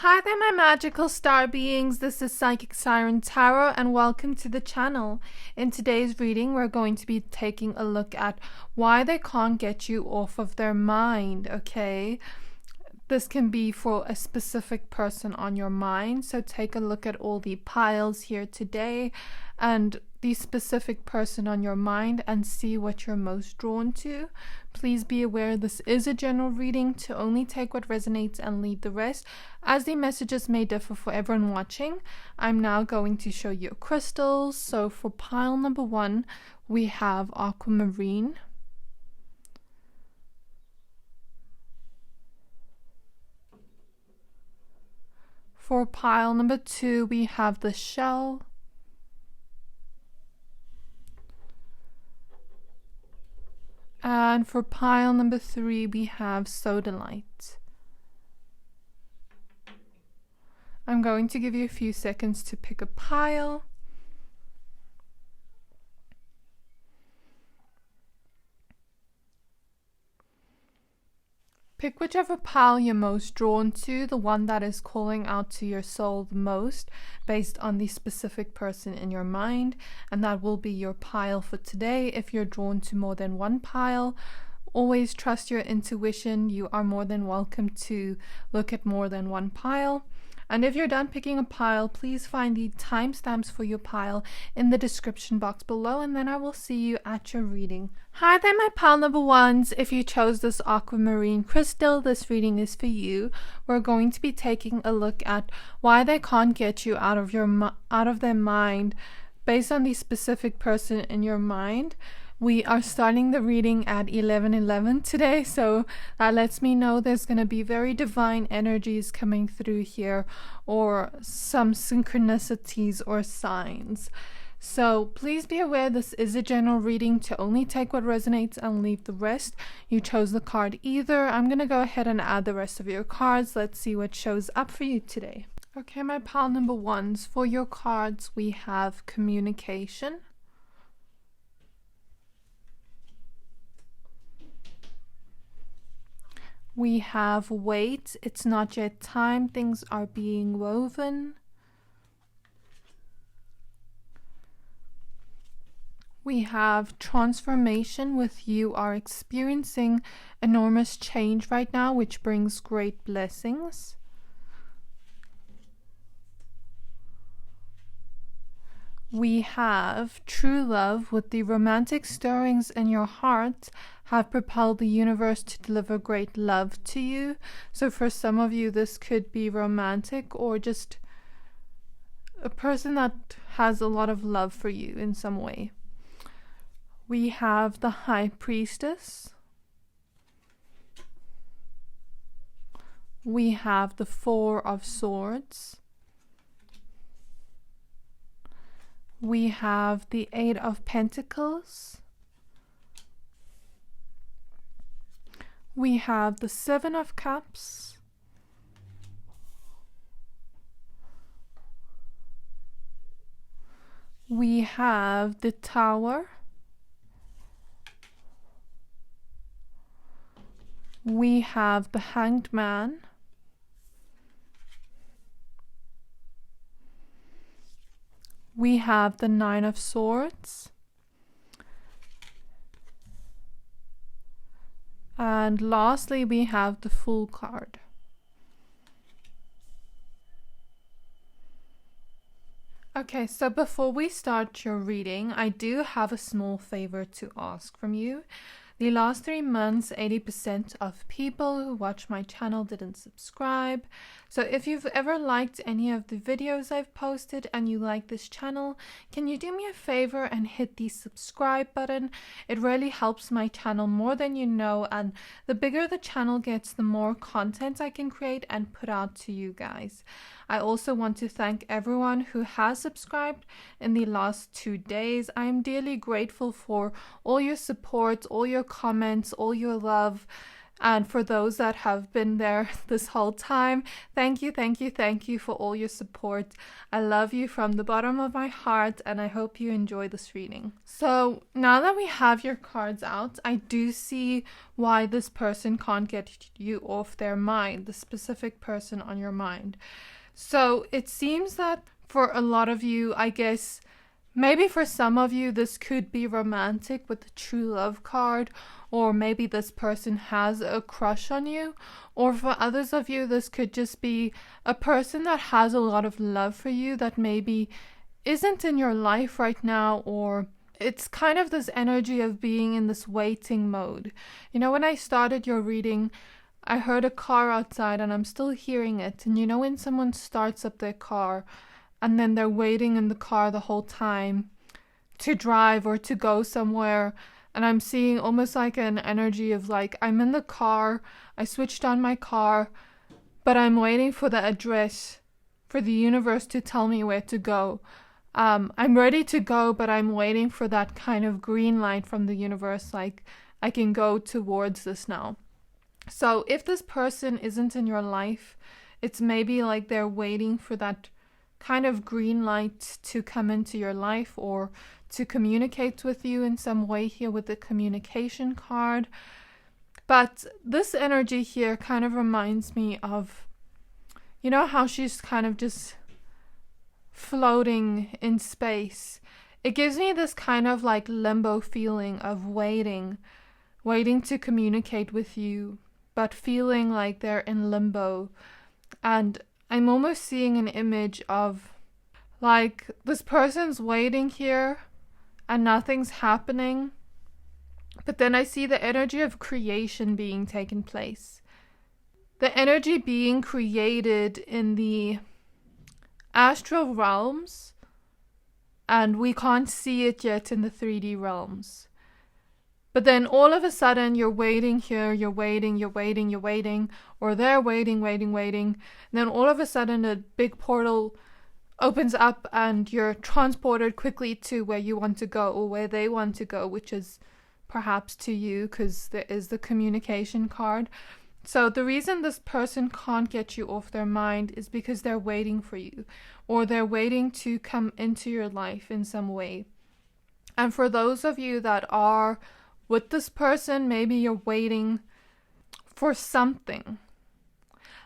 Hi there, my magical star beings. This is Psychic Siren Tarot, and welcome to the channel. In today's reading, we're going to be taking a look at why they can't get you off of their mind, okay? This can be for a specific person on your mind, so take a look at all the piles here today and the specific person on your mind and see what you're most drawn to. Please be aware this is a general reading, to only take what resonates and leave the rest, as the messages may differ for everyone watching. I'm now going to show you crystals. So for pile number 1, we have Aquamarine. For pile number 2, we have the Shell. And for pile number 3, we have Sodalite. I'm going to give you a few seconds to pick a pile. Pick whichever pile you're most drawn to, the one that is calling out to your soul the most, based on the specific person in your mind, and that will be your pile for today. If you're drawn to more than one pile, always trust your intuition. You are more than welcome to look at more than one pile. And if you're done picking a pile, please find the timestamps for your pile in the description box below, and then I will see you at your reading. Hi there, my pile number 1s. If you chose this aquamarine crystal, this reading is for you. We're going to be taking a look at why they can't get you out of their mind based on the specific person in your mind. We are starting the reading at 11:11 today, so that lets me know there's going to be very divine energies coming through here, or some synchronicities or signs. So please be aware this is a general reading, to only take what resonates and leave the rest. You chose the card Aether. I'm going to go ahead and add the rest of your cards. Let's see what shows up for you today. Okay, my pile number 1s. For your cards, we have communication. We have wait, it's not yet time, things are being woven. We have transformation, with you are experiencing enormous change right now, which brings great blessings. We have true love, with the romantic stirrings in your heart have propelled the universe to deliver great love to you. So for some of you, this could be romantic, or just a person that has a lot of love for you in some way. We have the High Priestess. We have the Four of Swords. We have the Eight of Pentacles. We have the Seven of Cups. We have the Tower. We have the Hanged Man. We have the Nine of Swords. And lastly, we have the Fool card. Okay, so before we start your reading, I do have a small favor to ask from you. The last 3 months, 80% of people who watch my channel didn't subscribe. So if you've ever liked any of the videos I've posted and you like this channel, can you do me a favor and hit the subscribe button? It really helps my channel more than you know, and the bigger the channel gets, the more content I can create and put out to you guys. I also want to thank everyone who has subscribed in the last 2 days. I am dearly grateful for all your support, all your comments, all your love. And for those that have been there this whole time, thank you, thank you, thank you for all your support. I love you from the bottom of my heart, and I hope you enjoy this reading. So now that we have your cards out, I do see why this person can't get you off their mind, the specific person on your mind. So it seems that for a lot of you, I guess, maybe for some of you, this could be romantic with the true love card, or maybe this person has a crush on you, or for others of you, this could just be a person that has a lot of love for you that maybe isn't in your life right now, or it's kind of this energy of being in this waiting mode. You know, when I started your reading, I heard a car outside and I'm still hearing it. And you know when someone starts up their car and then they're waiting in the car the whole time to drive or to go somewhere, and I'm seeing almost like an energy of like, I'm in the car, I switched on my car, but I'm waiting for the address, for the universe to tell me where to go. I'm ready to go, but I'm waiting for that kind of green light from the universe, like I can go towards this now. So if this person isn't in your life, it's maybe like they're waiting for that kind of green light to come into your life, or to communicate with you in some way here with the communication card. But this energy here kind of reminds me of, you know how she's kind of just floating in space. It gives me this kind of like limbo feeling of waiting to communicate with you, but feeling like they're in limbo. And I'm almost seeing an image of like this person's waiting here and nothing's happening. But then I see the energy of creation being taken place. The energy being created in the astral realms, and we can't see it yet in the 3D realms. But then all of a sudden you're waiting here, you're waiting, or they're waiting. And then all of a sudden a big portal opens up and you're transported quickly to where you want to go, or where they want to go, which is perhaps to you, because there is the communication card. So the reason this person can't get you off their mind is because they're waiting for you, or they're waiting to come into your life in some way. And for those of you that are with this person, maybe you're waiting for something.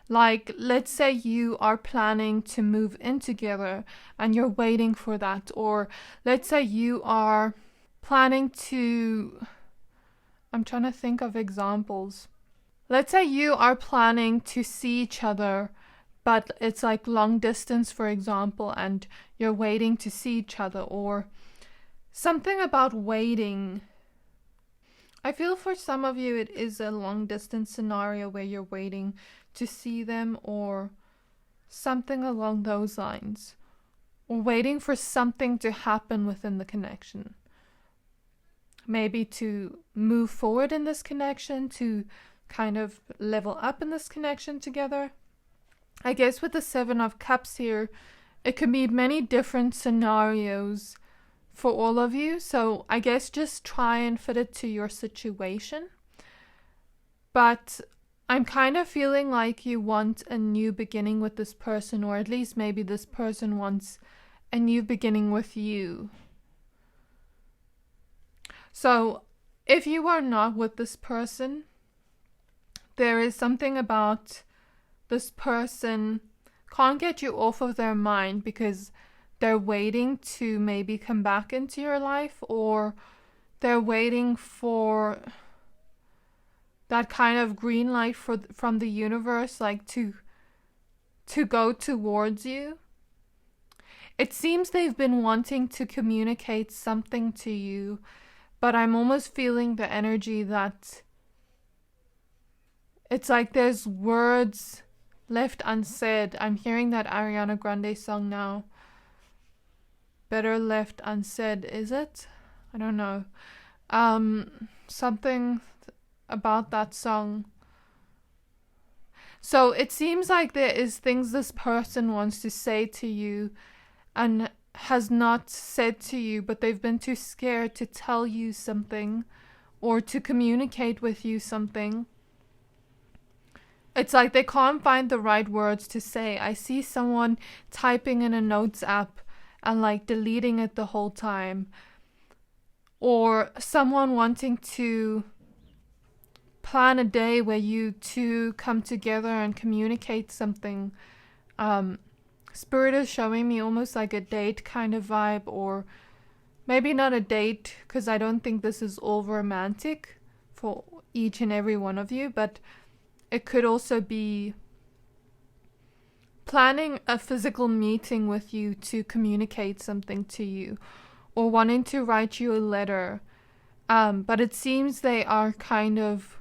Like, let's say you are planning to move in together and you're waiting for that. Or let's say you are planning to, I'm trying to think of examples. Let's say you are planning to see each other, but it's like long distance, for example, and you're waiting to see each other, or something about waiting. I feel for some of you it is a long distance scenario where you're waiting to see them, or something along those lines, or waiting for something to happen within the connection. Maybe to move forward in this connection, to kind of level up in this connection together. I guess with the 7 of Cups here, it could be many different scenarios for all of you. So I guess just try and fit it to your situation. But I'm kind of feeling like you want a new beginning with this person, or at least maybe this person wants a new beginning with you. So if you are not with this person, there is something about this person can't get you off of their mind, because they're waiting to maybe come back into your life, or they're waiting for that kind of green light from the universe, like to go towards you. It seems they've been wanting to communicate something to you, but I'm almost feeling the energy that it's like there's words left unsaid. I'm hearing that Ariana Grande song now. Better left unsaid, is it? I don't know. Something about that song. So it seems like there is things this person wants to say to you and has not said to you, but they've been too scared to tell you something or to communicate with you something. It's like they can't find the right words to say. I see someone typing in a notes app and like deleting it the whole time. Or someone wanting to plan a day where you two come together and communicate something. Spirit is showing me almost like a date kind of vibe, or maybe not a date, because I don't think this is all romantic for each and every one of you, but it could also be planning a physical meeting with you to communicate something to you, or wanting to write you a letter. But it seems they are kind of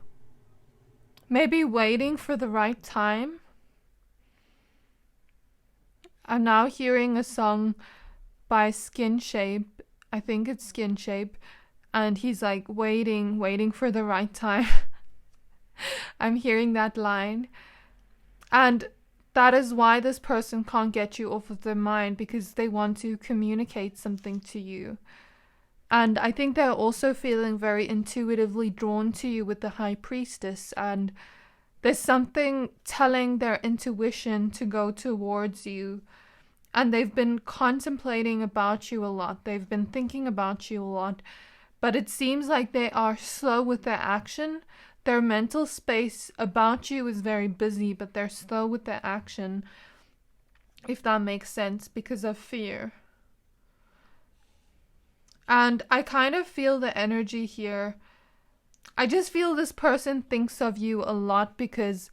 maybe waiting for the right time. I'm now hearing a song by Skin Shape. I think it's Skin Shape. And he's like waiting for the right time. I'm hearing that line. And that is why this person can't get you off of their mind, because they want to communicate something to you. And I think they're also feeling very intuitively drawn to you with the High Priestess. And there's something telling their intuition to go towards you. And they've been contemplating about you a lot. They've been thinking about you a lot. But it seems like they are slow with their action. Their mental space about you is very busy, but they're slow with their action, if that makes sense, because of fear. And I kind of feel the energy here. I just feel this person thinks of you a lot because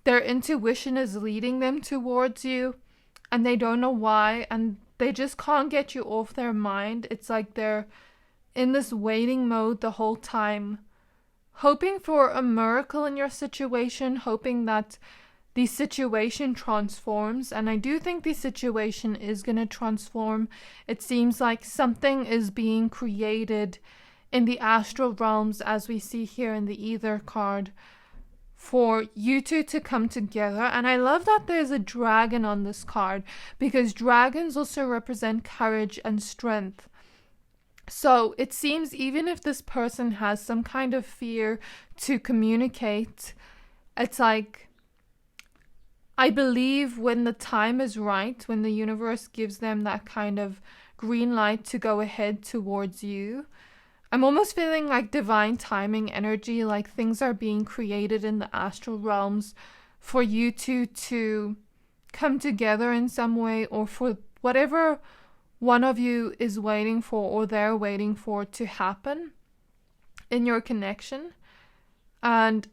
their intuition is leading them towards you, and they don't know why, and they just can't get you off their mind. It's like they're in this waiting mode the whole time, hoping for a miracle in your situation, hoping that the situation transforms. And I do think the situation is going to transform. It seems like something is being created in the astral realms, as we see here in the Aether card, for you two to come together. And I love that there's a dragon on this card, because dragons also represent courage and strength. So it seems even if this person has some kind of fear to communicate, it's like, I believe when the time is right, when the universe gives them that kind of green light to go ahead towards you, I'm almost feeling like divine timing energy, like things are being created in the astral realms for you two to come together in some way, or for whatever one of you is waiting for or they're waiting for to happen in your connection. And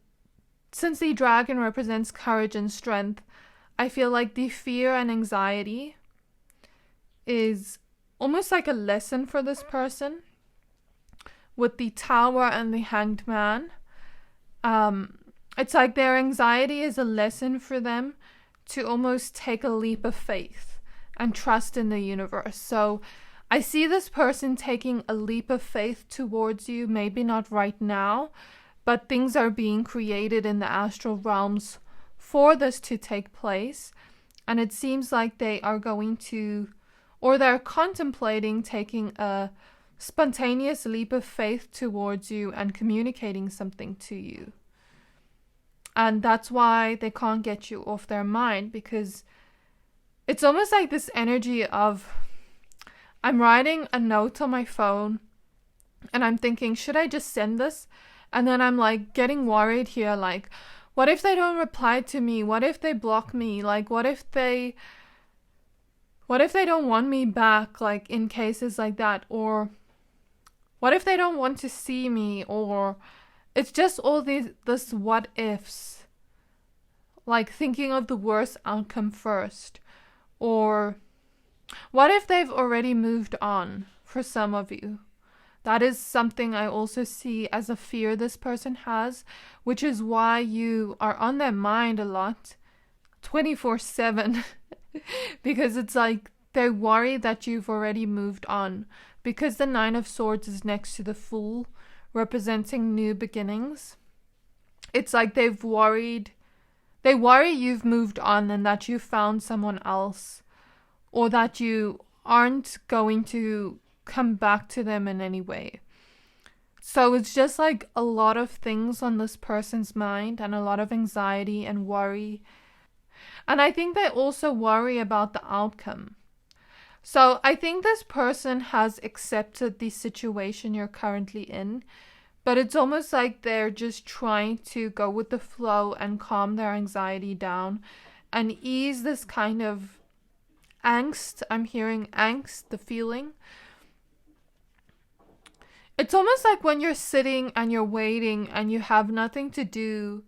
since the dragon represents courage and strength, I feel like the fear and anxiety is almost like a lesson for this person. With the Tower and the Hanged Man, it's like their anxiety is a lesson for them to almost take a leap of faith and trust in the universe. So I see this person taking a leap of faith towards you, maybe not right now, but things are being created in the astral realms for this to take place. And it seems like they are going to, or they're contemplating taking a spontaneous leap of faith towards you and communicating something to you. And that's why they can't get you off their mind, because it's almost like this energy of, I'm writing a note on my phone and I'm thinking, should I just send this? And then I'm like getting worried here, like, what if they don't reply to me? What if they block me? Like, what if they don't want me back, like in cases like that? Or what if they don't want to see me? Or it's just all this what ifs, like thinking of the worst outcome first. Or what if they've already moved on for some of you? That is something I also see as a fear this person has, which is why you are on their mind a lot, 24/7, because it's like they worry that you've already moved on, because the Nine of Swords is next to the Fool, representing new beginnings. It's like they worry you've moved on and that you found someone else, or that you aren't going to come back to them in any way. So it's just like a lot of things on this person's mind and a lot of anxiety and worry. And I think they also worry about the outcome. So I think this person has accepted the situation you're currently in, but it's almost like they're just trying to go with the flow and calm their anxiety down and ease this kind of angst. I'm hearing angst, the feeling. It's almost like when you're sitting and you're waiting and you have nothing to do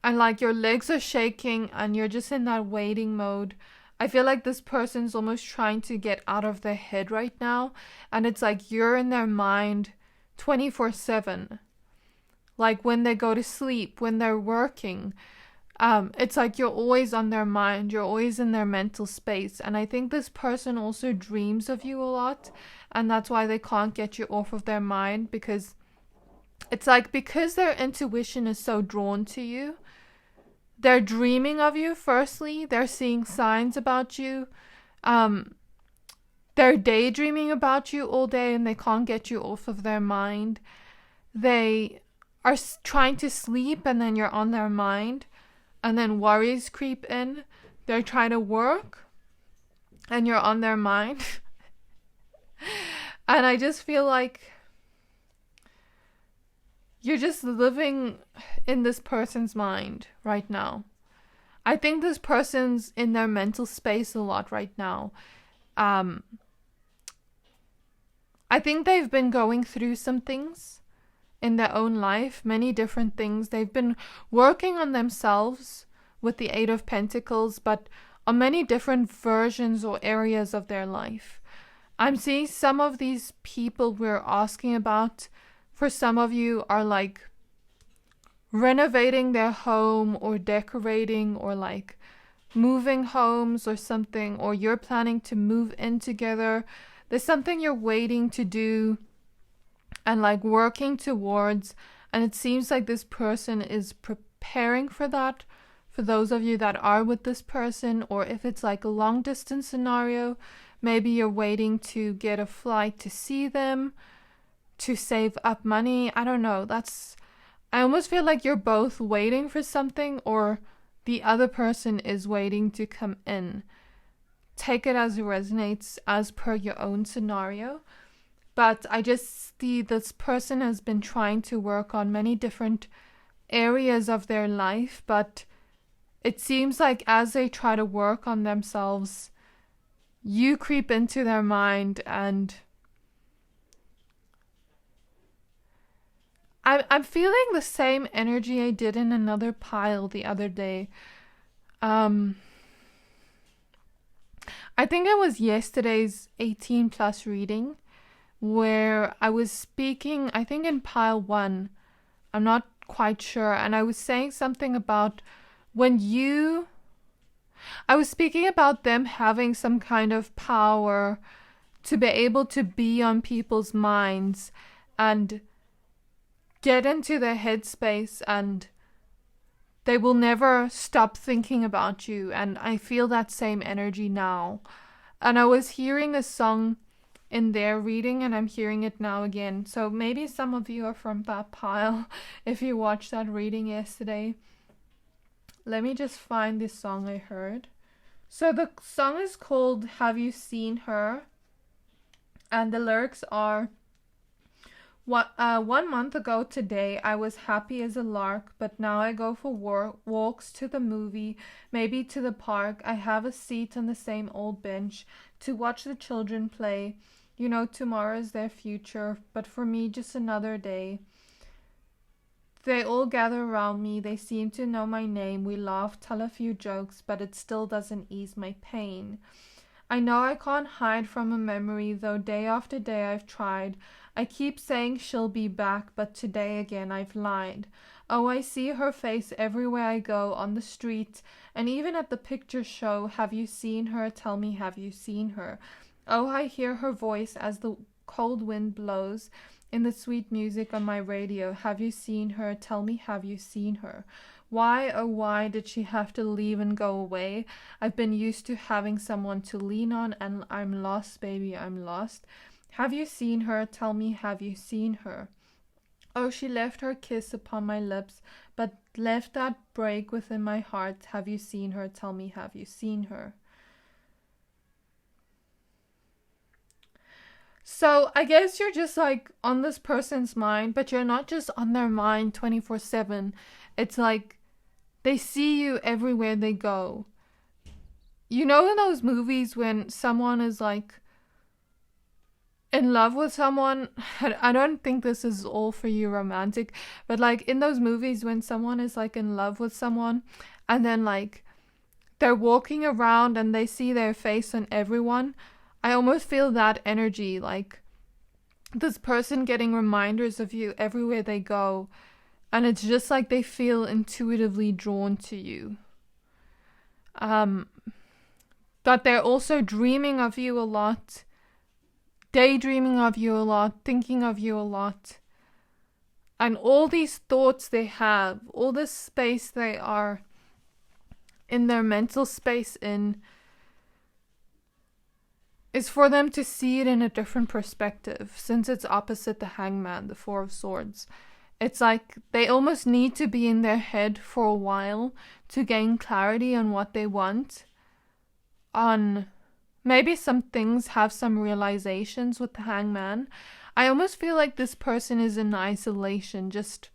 and like your legs are shaking and you're just in that waiting mode. I feel like this person's almost trying to get out of their head right now, and it's like you're in their mind 24/7. Like when they go to sleep, when they're working, it's like you're always on their mind, you're always in their mental space. And I think this person also dreams of you a lot, and that's why they can't get you off of their mind, because it's like because their intuition is so drawn to you, they're dreaming of you. Firstly, they're seeing signs about you. They're daydreaming about you all day and they can't get you off of their mind. They are trying to sleep and then you're on their mind, and then worries creep in. They're trying to work and you're on their mind. And I just feel like you're just living in this person's mind right now. I think this person's in their mental space a lot right now. I think they've been going through some things in their own life, many different things. They've been working on themselves with the Eight of Pentacles, but on many different versions or areas of their life. I'm seeing some of these people we're asking about, for some of you, are like renovating their home or decorating or like moving homes or something, or you're planning to move in together. There's something you're waiting to do and like working towards, and it seems like this person is preparing for that, for those of you that are with this person. Or if it's like a long distance scenario, maybe you're waiting to get a flight to see them, to save up money. I don't know. I almost feel like you're both waiting for something, or the other person is waiting to come in. Take it as it resonates as per your own scenario. But I just see this person has been trying to work on many different areas of their life, but it seems like as they try to work on themselves, you creep into their mind, and I'm feeling the same energy I did in another pile the other day. I think it was yesterday's 18 plus reading where I was speaking, I think in pile 1, I'm not quite sure, and I was saying something about I was speaking about them having some kind of power to be able to be on people's minds and get into their headspace, and they will never stop thinking about you. And I feel that same energy now. And I was hearing a song in their reading, and I'm hearing it now again. So maybe some of you are from that pile if you watched that reading yesterday. Let me just find this song I heard. So the song is called Have You Seen Her? And the lyrics are, 1 month ago today, I was happy as a lark, but now I go for walks to the movie, maybe to the park. I have a seat on the same old bench to watch the children play. You know, tomorrow is their future, but for me, just another day. They all gather around me. They seem to know my name. We laugh, tell a few jokes, but it still doesn't ease my pain. I know I can't hide from a memory, though day after day I've tried. I keep saying she'll be back, but today again I've lied. Oh, I see her face everywhere I go, on the street, and even at the picture show. Have you seen her? Tell me, have you seen her? Oh, I hear her voice as the cold wind blows in the sweet music on my radio. Have you seen her? Tell me, have you seen her? Why, oh why did she have to leave and go away? I've been used to having someone to lean on, and I'm lost, baby, I'm lost. Have you seen her? Tell me, have you seen her? Oh, she left her kiss upon my lips, but left that break within my heart. Have you seen her? Tell me, have you seen her? So I guess you're just like on this person's mind, but you're not just on their mind 24/7. It's like they see you everywhere they go. You know, in those movies when someone is like in love with someone, I don't think this is all for you romantic, but like in those movies when someone is like in love with someone and then like they're walking around and they see their face on everyone, I almost feel that energy, like this person getting reminders of you everywhere they go, and it's just like they feel intuitively drawn to you. But they're also dreaming of you a lot, daydreaming of you a lot, thinking of you a lot. And all these thoughts they have, all this space they are in their mental space in, is for them to see it in a different perspective, since it's opposite the Hangman, the Four of Swords. It's like they almost need to be in their head for a while to gain clarity on what they want. On maybe some things have some realizations with the Hangman. I almost feel like this person is in isolation, just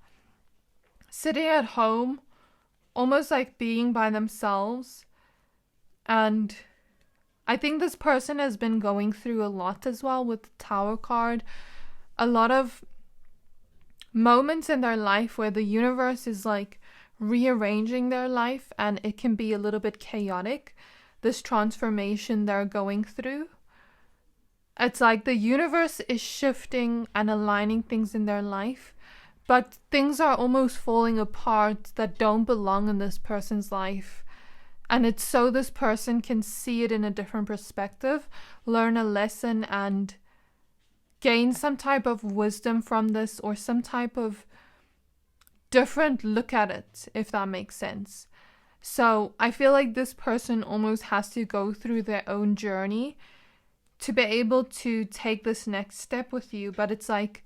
sitting at home, almost like being by themselves. And I think this person has been going through a lot as well with the Tower card. A lot of moments in their life where the universe is like rearranging their life and it can be a little bit chaotic, this transformation they're going through. It's like the universe is shifting and aligning things in their life, but things are almost falling apart that don't belong in this person's life. And it's so this person can see it in a different perspective, learn a lesson, and gain some type of wisdom from this, or some type of different look at it, if that makes sense. So I feel like this person almost has to go through their own journey to be able to take this next step with you. But it's like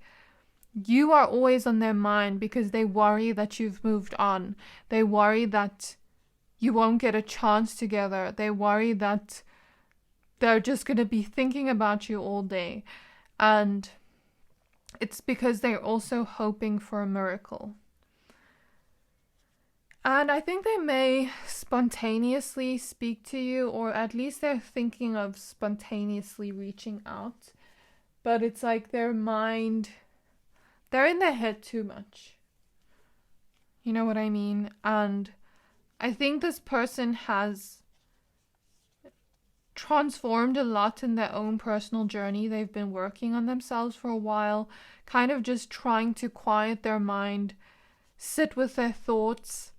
you are always on their mind because they worry that you've moved on. They worry that you won't get a chance together. They worry that they're just going to be thinking about you all day. And it's because they're also hoping for a miracle. And I think they may spontaneously speak to you, or at least they're thinking of spontaneously reaching out. But it's like their mind, they're in their head too much. You know what I mean? And I think this person has transformed a lot in their own personal journey. They've been working on themselves for a while, kind of just trying to quiet their mind, sit with their thoughts.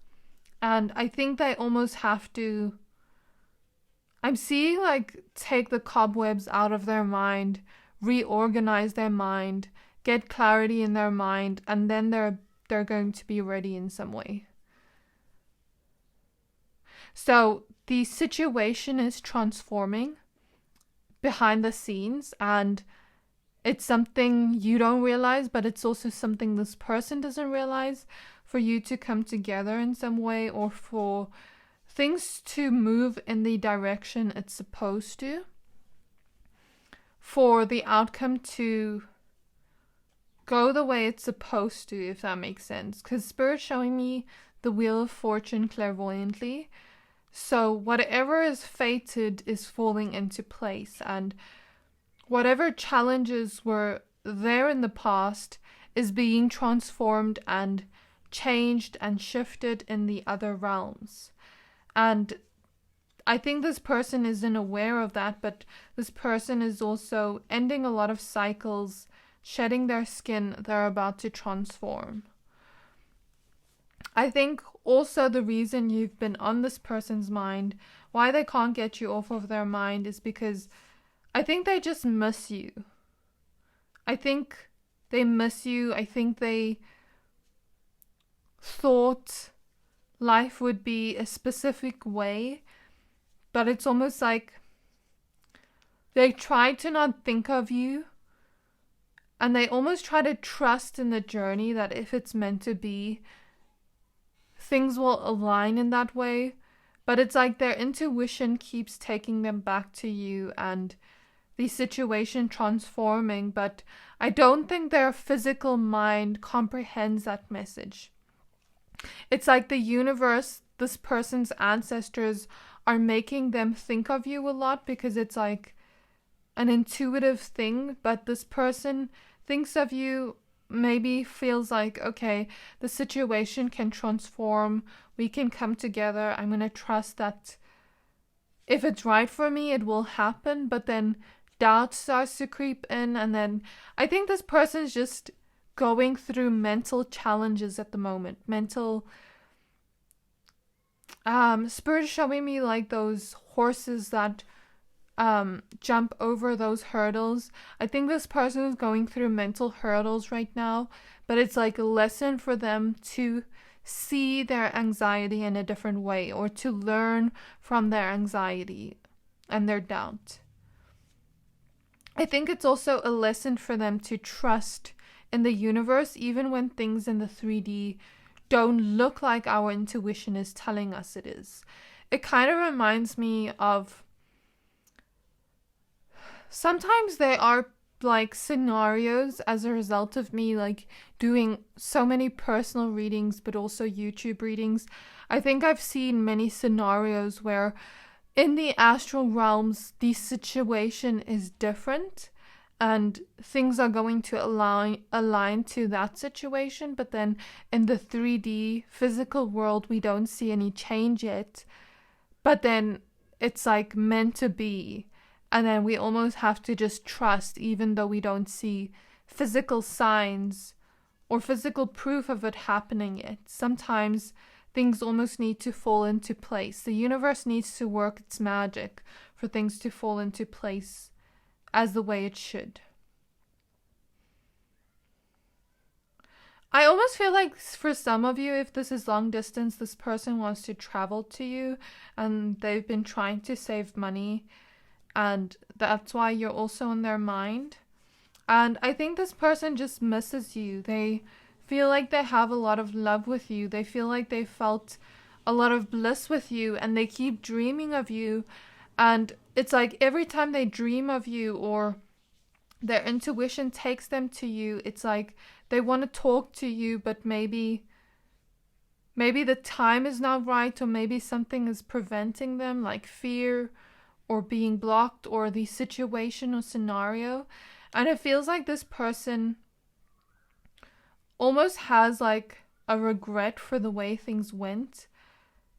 And I think they almost have to, I'm seeing like take the cobwebs out of their mind, reorganize their mind, get clarity in their mind, and then they're going to be ready in some way. So the situation is transforming behind the scenes, and it's something you don't realize, but it's also something this person doesn't realize, for you to come together in some way, or for things to move in the direction it's supposed to, for the outcome to go the way it's supposed to, if that makes sense. Because Spirit's showing me the Wheel of Fortune clairvoyantly. So whatever is fated is falling into place, and whatever challenges were there in the past is being transformed and changed and shifted in the other realms. And I think this person isn't aware of that, but this person is also ending a lot of cycles, shedding their skin they're about to transform. I think also the reason you've been on this person's mind, why they can't get you off of their mind, is because I think they just miss you. I think they miss you. I think they thought life would be a specific way, but it's almost like they try to not think of you And they almost try to trust in the journey that if it's meant to be, things will align in that way. But it's like their intuition keeps taking them back to you and the situation transforming. But I don't think their physical mind comprehends that message. It's like the universe, this person's ancestors are making them think of you a lot because it's like an intuitive thing. But this person thinks of you, maybe feels like, okay, the situation can transform, we can come together, I'm going to trust that if it's right for me, it will happen. But then doubt starts to creep in, and then I think this person's just going through mental challenges at the moment. Mental Spirit is showing me like those horses that jump over those hurdles. I think this person is going through mental hurdles right now, but it's like a lesson for them to see their anxiety in a different way, or to learn from their anxiety and their doubt. I think it's also a lesson for them to trust in the universe, even when things in the 3D don't look like our intuition is telling us it is. It kind of reminds me of, sometimes there are like scenarios as a result of me like doing so many personal readings but also YouTube readings. I think I've seen many scenarios where in the astral realms the situation is different and things are going to align to that situation, but then in the 3D physical world we don't see any change yet, but then it's like meant to be. And then we almost have to just trust, even though we don't see physical signs or physical proof of it happening yet. Sometimes things almost need to fall into place. The universe needs to work its magic for things to fall into place as the way it should. I almost feel like for some of you, if this is long distance, this person wants to travel to you and they've been trying to save money. And that's why you're also in their mind. And I think this person just misses you. They feel like they have a lot of love with you. They feel like they felt a lot of bliss with you, and they keep dreaming of you. And it's like every time they dream of you or their intuition takes them to you, it's like they want to talk to you, but maybe the time is not right, or maybe something is preventing them, like fear or being blocked, or the situation or scenario. And it feels like this person almost has like a regret for the way things went,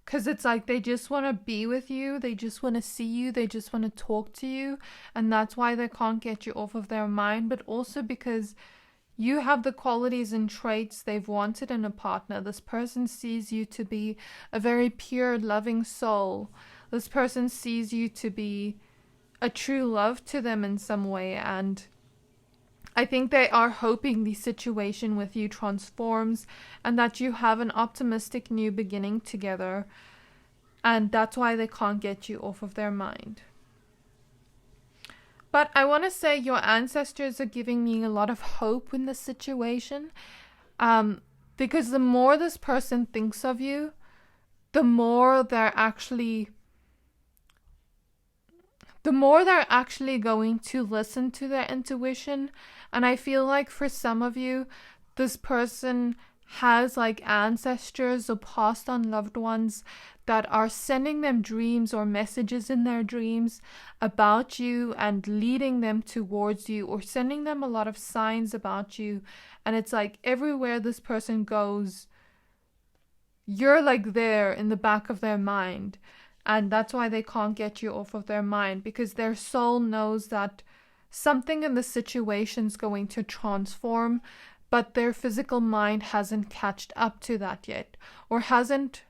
because it's like they just want to be with you, they just want to see you, they just want to talk to you, and that's why they can't get you off of their mind. But also because you have the qualities and traits they've wanted in a partner. This person sees you to be a very pure, loving soul. This person sees you to be a true love to them in some way, and I think they are hoping the situation with you transforms and that you have an optimistic new beginning together, and that's why they can't get you off of their mind. But I want to say your ancestors are giving me a lot of hope in this situation, because the more this person thinks of you, the more they're actually going to listen to their intuition. And I feel like for some of you, this person has like ancestors or passed on loved ones that are sending them dreams or messages in their dreams about you and leading them towards you, or sending them a lot of signs about you. And it's like everywhere this person goes, you're like there in the back of their mind. And that's why they can't get you off of their mind, because their soul knows that something in the situation's going to transform, but their physical mind hasn't catched up to that yet, or hasn't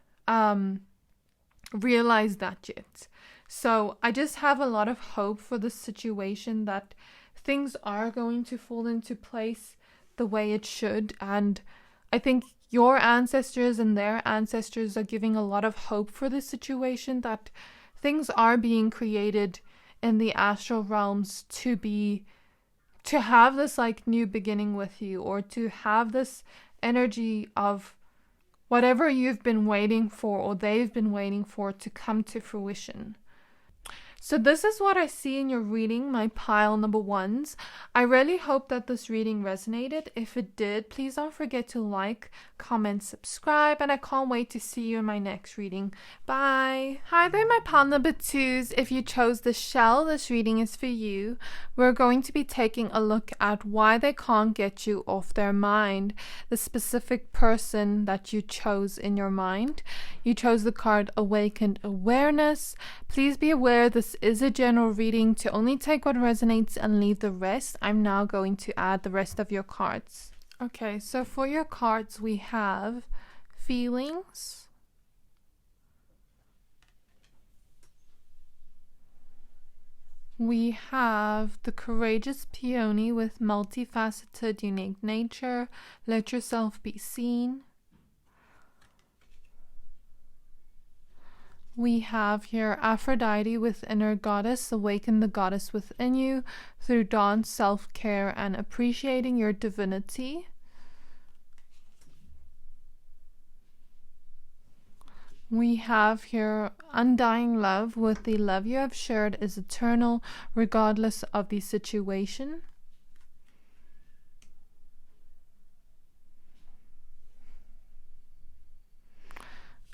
realized that yet. So I just have a lot of hope for the situation, that things are going to fall into place the way it should. And I think your ancestors and their ancestors are giving a lot of hope for this situation, that things are being created in the astral realms to to have this like new beginning with you, or to have this energy of whatever you've been waiting for or they've been waiting for to come to fruition. So this is what I see in your reading, my pile number ones. I really hope that this reading resonated. If it did, please don't forget to like, comment, subscribe, and I can't wait to see you in my next reading. Bye! Hi there, my pile number twos. If you chose the shell, this reading is for you. We're going to be taking a look at why they can't get you off their mind, the specific person that you chose in your mind. You chose the card Awakened Awareness. Please be aware this is a general reading, to only take what resonates and leave the rest. I'm now going to add the rest of your cards. Okay, so for your cards we have Feelings, we have the Courageous Peony with Multifaceted Unique Nature, Let Yourself Be Seen. We have here Aphrodite with Inner Goddess, Awaken the Goddess within you through dawn, self-care, and appreciating your divinity. We have here Undying Love with the love you have shared is eternal regardless of the situation.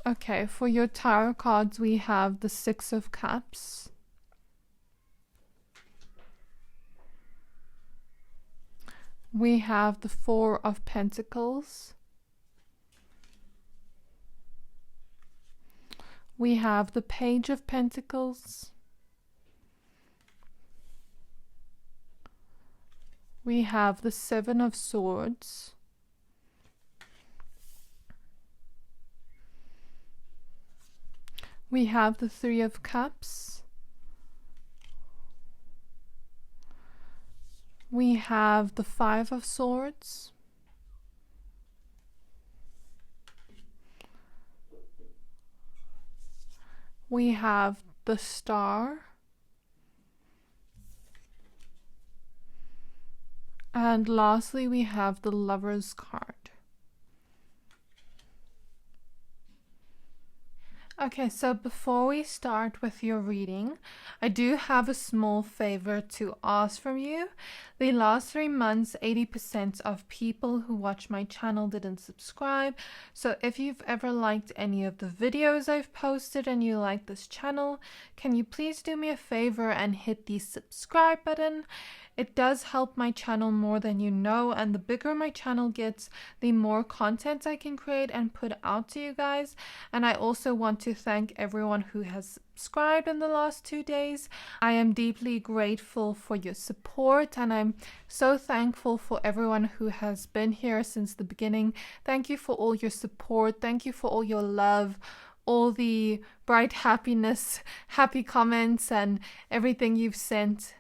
Okay, for your tarot cards we have the Six of Cups, we have the Four of Pentacles, we have the Page of Pentacles, we have the Seven of Swords, we have the Three of Cups, we have the Five of Swords, we have the Star, and lastly we have the Lover's card. Okay, so before we start with your reading, I do have a small favor to ask from you. The last 3 months, 80% of people who watch my channel didn't subscribe. So if you've ever liked any of the videos I've posted and you like this channel, can you please do me a favor and hit the subscribe button? It does help my channel more than you know, and the bigger my channel gets, the more content I can create and put out to you guys. And I also want to thank everyone who has subscribed in the last 2 days. I am deeply grateful for your support, and I'm so thankful for everyone who has been here since the beginning. Thank you for all your support. Thank you for all your love, all the bright happiness, happy comments, and everything you've sent.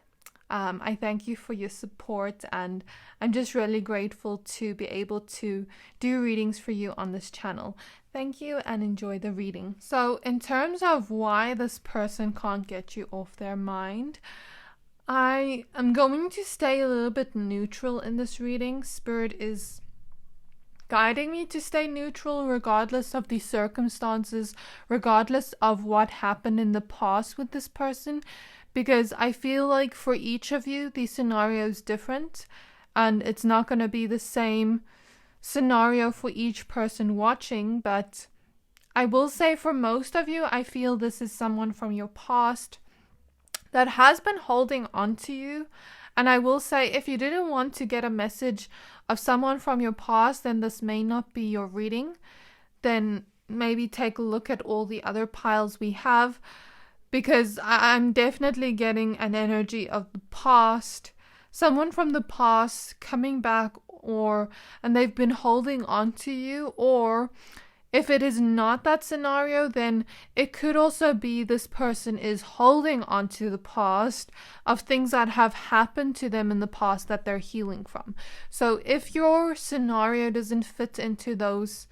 I thank you for your support, and I'm just really grateful to be able to do readings for you on this channel. Thank you and enjoy the reading. So in terms of why this person can't get you off their mind, I am going to stay a little bit neutral in this reading. Spirit is guiding me to stay neutral regardless of the circumstances, regardless of what happened in the past with this person, because I feel like for each of you the scenario is different, and it's not going to be the same scenario for each person watching. But I will say for most of you, I feel this is someone from your past that has been holding on to you. And I will say, if you didn't want to get a message of someone from your past, then this may not be your reading. Then maybe take a look at all the other piles we have, because I'm definitely getting an energy of the past, someone from the past coming back, and they've been holding on to you. Or if it is not that scenario, then it could also be this person is holding on to the past of things that have happened to them in the past that they're healing from. So if your scenario doesn't fit into those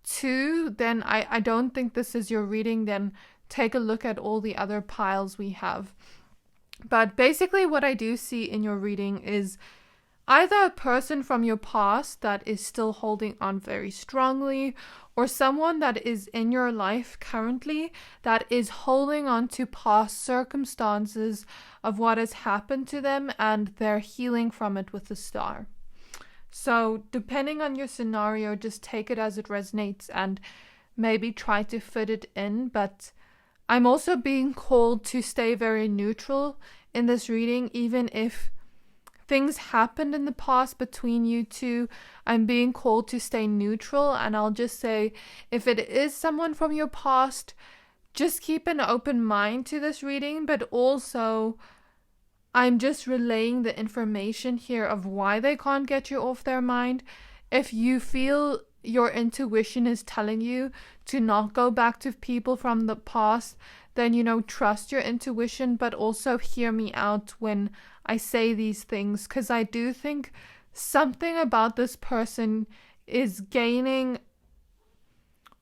two, then I don't think this is your reading. Then take a look at all the other piles we have. But basically what I do see in your reading is either a person from your past that is still holding on very strongly, or someone that is in your life currently that is holding on to past circumstances of what has happened to them, and they're healing from it with the star. So depending on your scenario, just take it as it resonates and maybe try to fit it in. But I'm also being called to stay very neutral in this reading, even if things happened in the past between you two. I'm being called to stay neutral, and I'll just say, if it is someone from your past, just keep an open mind to this reading. But also, I'm just relaying the information here of why they can't get you off their mind. If you feel your intuition is telling you to not go back to people from the past, then, trust your intuition, but also hear me out when I say these things, because I do think something about this person is gaining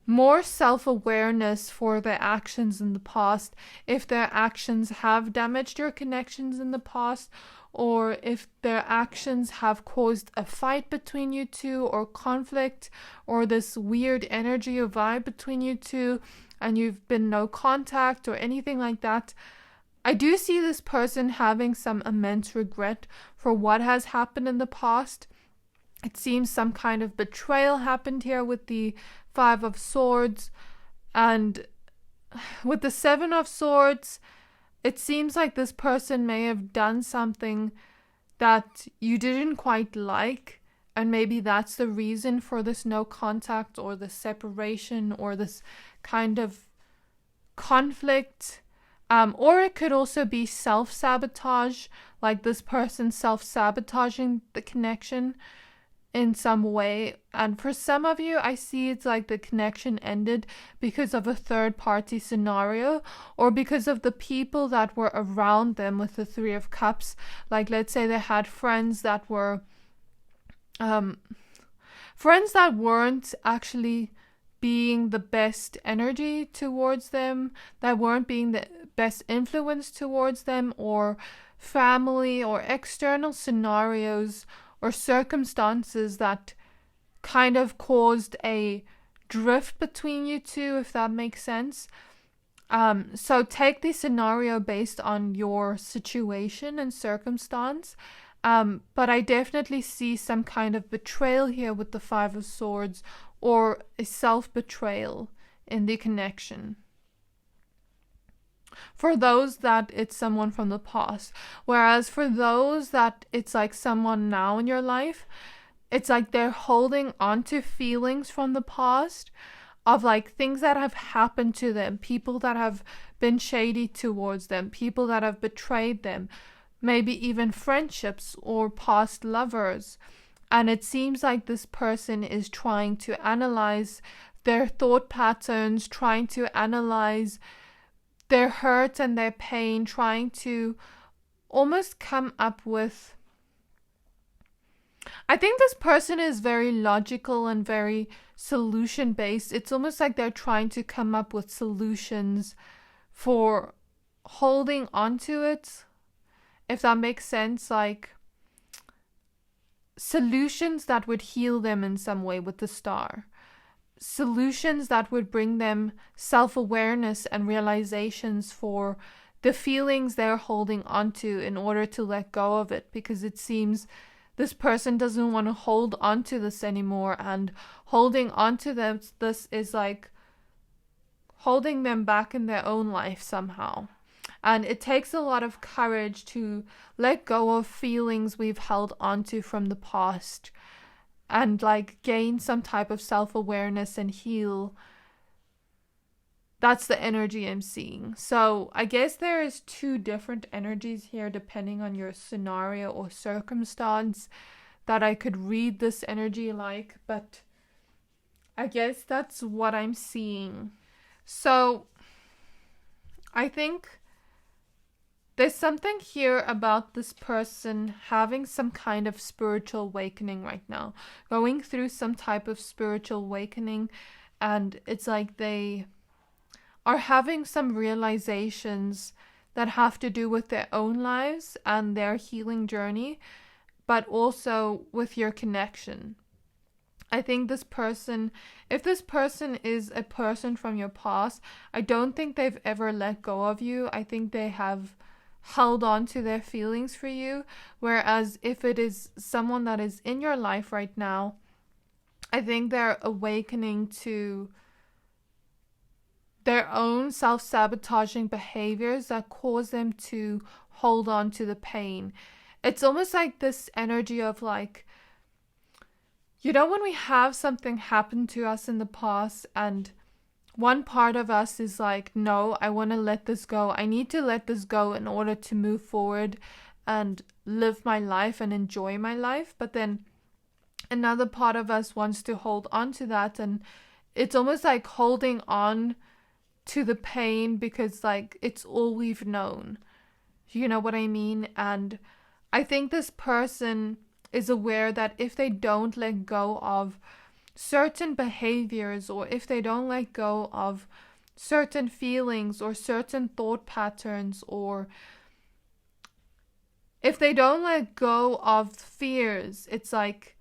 more self-awareness for their actions in the past. If their actions have damaged your connections in the past, or if their actions have caused a fight between you two, or conflict, or this weird energy or vibe between you two, and you've been no contact or anything like that, I do see this person having some immense regret for what has happened in the past. It seems some kind of betrayal happened here with the 5 of Swords, and with the 7 of Swords, it seems like this person may have done something that you didn't quite like, and maybe that's the reason for this no contact, or this separation, or this kind of conflict. Or it could also be self-sabotage, like this person self-sabotaging the connection in some way. And for some of you, I see it's like the connection ended because of a third-party scenario, or because of the people that were around them with the 3 of Cups. Like, let's say they had friends that were friends that weren't actually being the best energy towards them, that weren't being the best influence towards them, or family or external scenarios or circumstances that kind of caused a drift between you two, if that makes sense. So take the scenario based on your situation and circumstance. But I definitely see some kind of betrayal here with the 5 of Swords, or a self-betrayal in the connection. For those that it's someone from the past. Whereas for those that it's like someone now in your life, it's like they're holding on to feelings from the past of like things that have happened to them, people that have been shady towards them, people that have betrayed them, maybe even friendships or past lovers. And it seems like this person is trying to analyze their thought patterns, trying to analyze their hurt and their pain, trying to almost come up with... I think this person is very logical and very solution-based. It's almost like they're trying to come up with solutions for holding on to it, if that makes sense. Like, solutions that would heal them in some way with the star. Solutions that would bring them self-awareness and realizations for the feelings they're holding onto in order to let go of it. Because it seems this person doesn't want to hold on to this anymore. And holding on to this is like holding them back in their own life somehow. And it takes a lot of courage to let go of feelings we've held onto from the past and like gain some type of self-awareness and heal. That's the energy I'm seeing. So I guess there is 2 different energies here depending on your scenario or circumstance that I could read this energy like, but I guess that's what I'm seeing. So I think there's something here about this person having some kind of spiritual awakening right now, going through some type of spiritual awakening, and it's like they are having some realizations that have to do with their own lives and their healing journey, but also with your connection. I think this person, if this person is a person from your past, I don't think they've ever let go of you. I think they have held on to their feelings for you. Whereas if it is someone that is in your life right now, I think they're awakening to their own self-sabotaging behaviors that cause them to hold on to the pain. It's almost like this energy of like, you know, when we have something happen to us in the past and one part of us is like, no, I want to let this go. I need to let this go in order to move forward and live my life and enjoy my life. But then another part of us wants to hold on to that. And it's almost like holding on to the pain because like it's all we've known. You know what I mean? And I think this person is aware that if they don't let go of certain behaviors, or if they don't let go of certain feelings or certain thought patterns, or if they don't let go of fears, it's like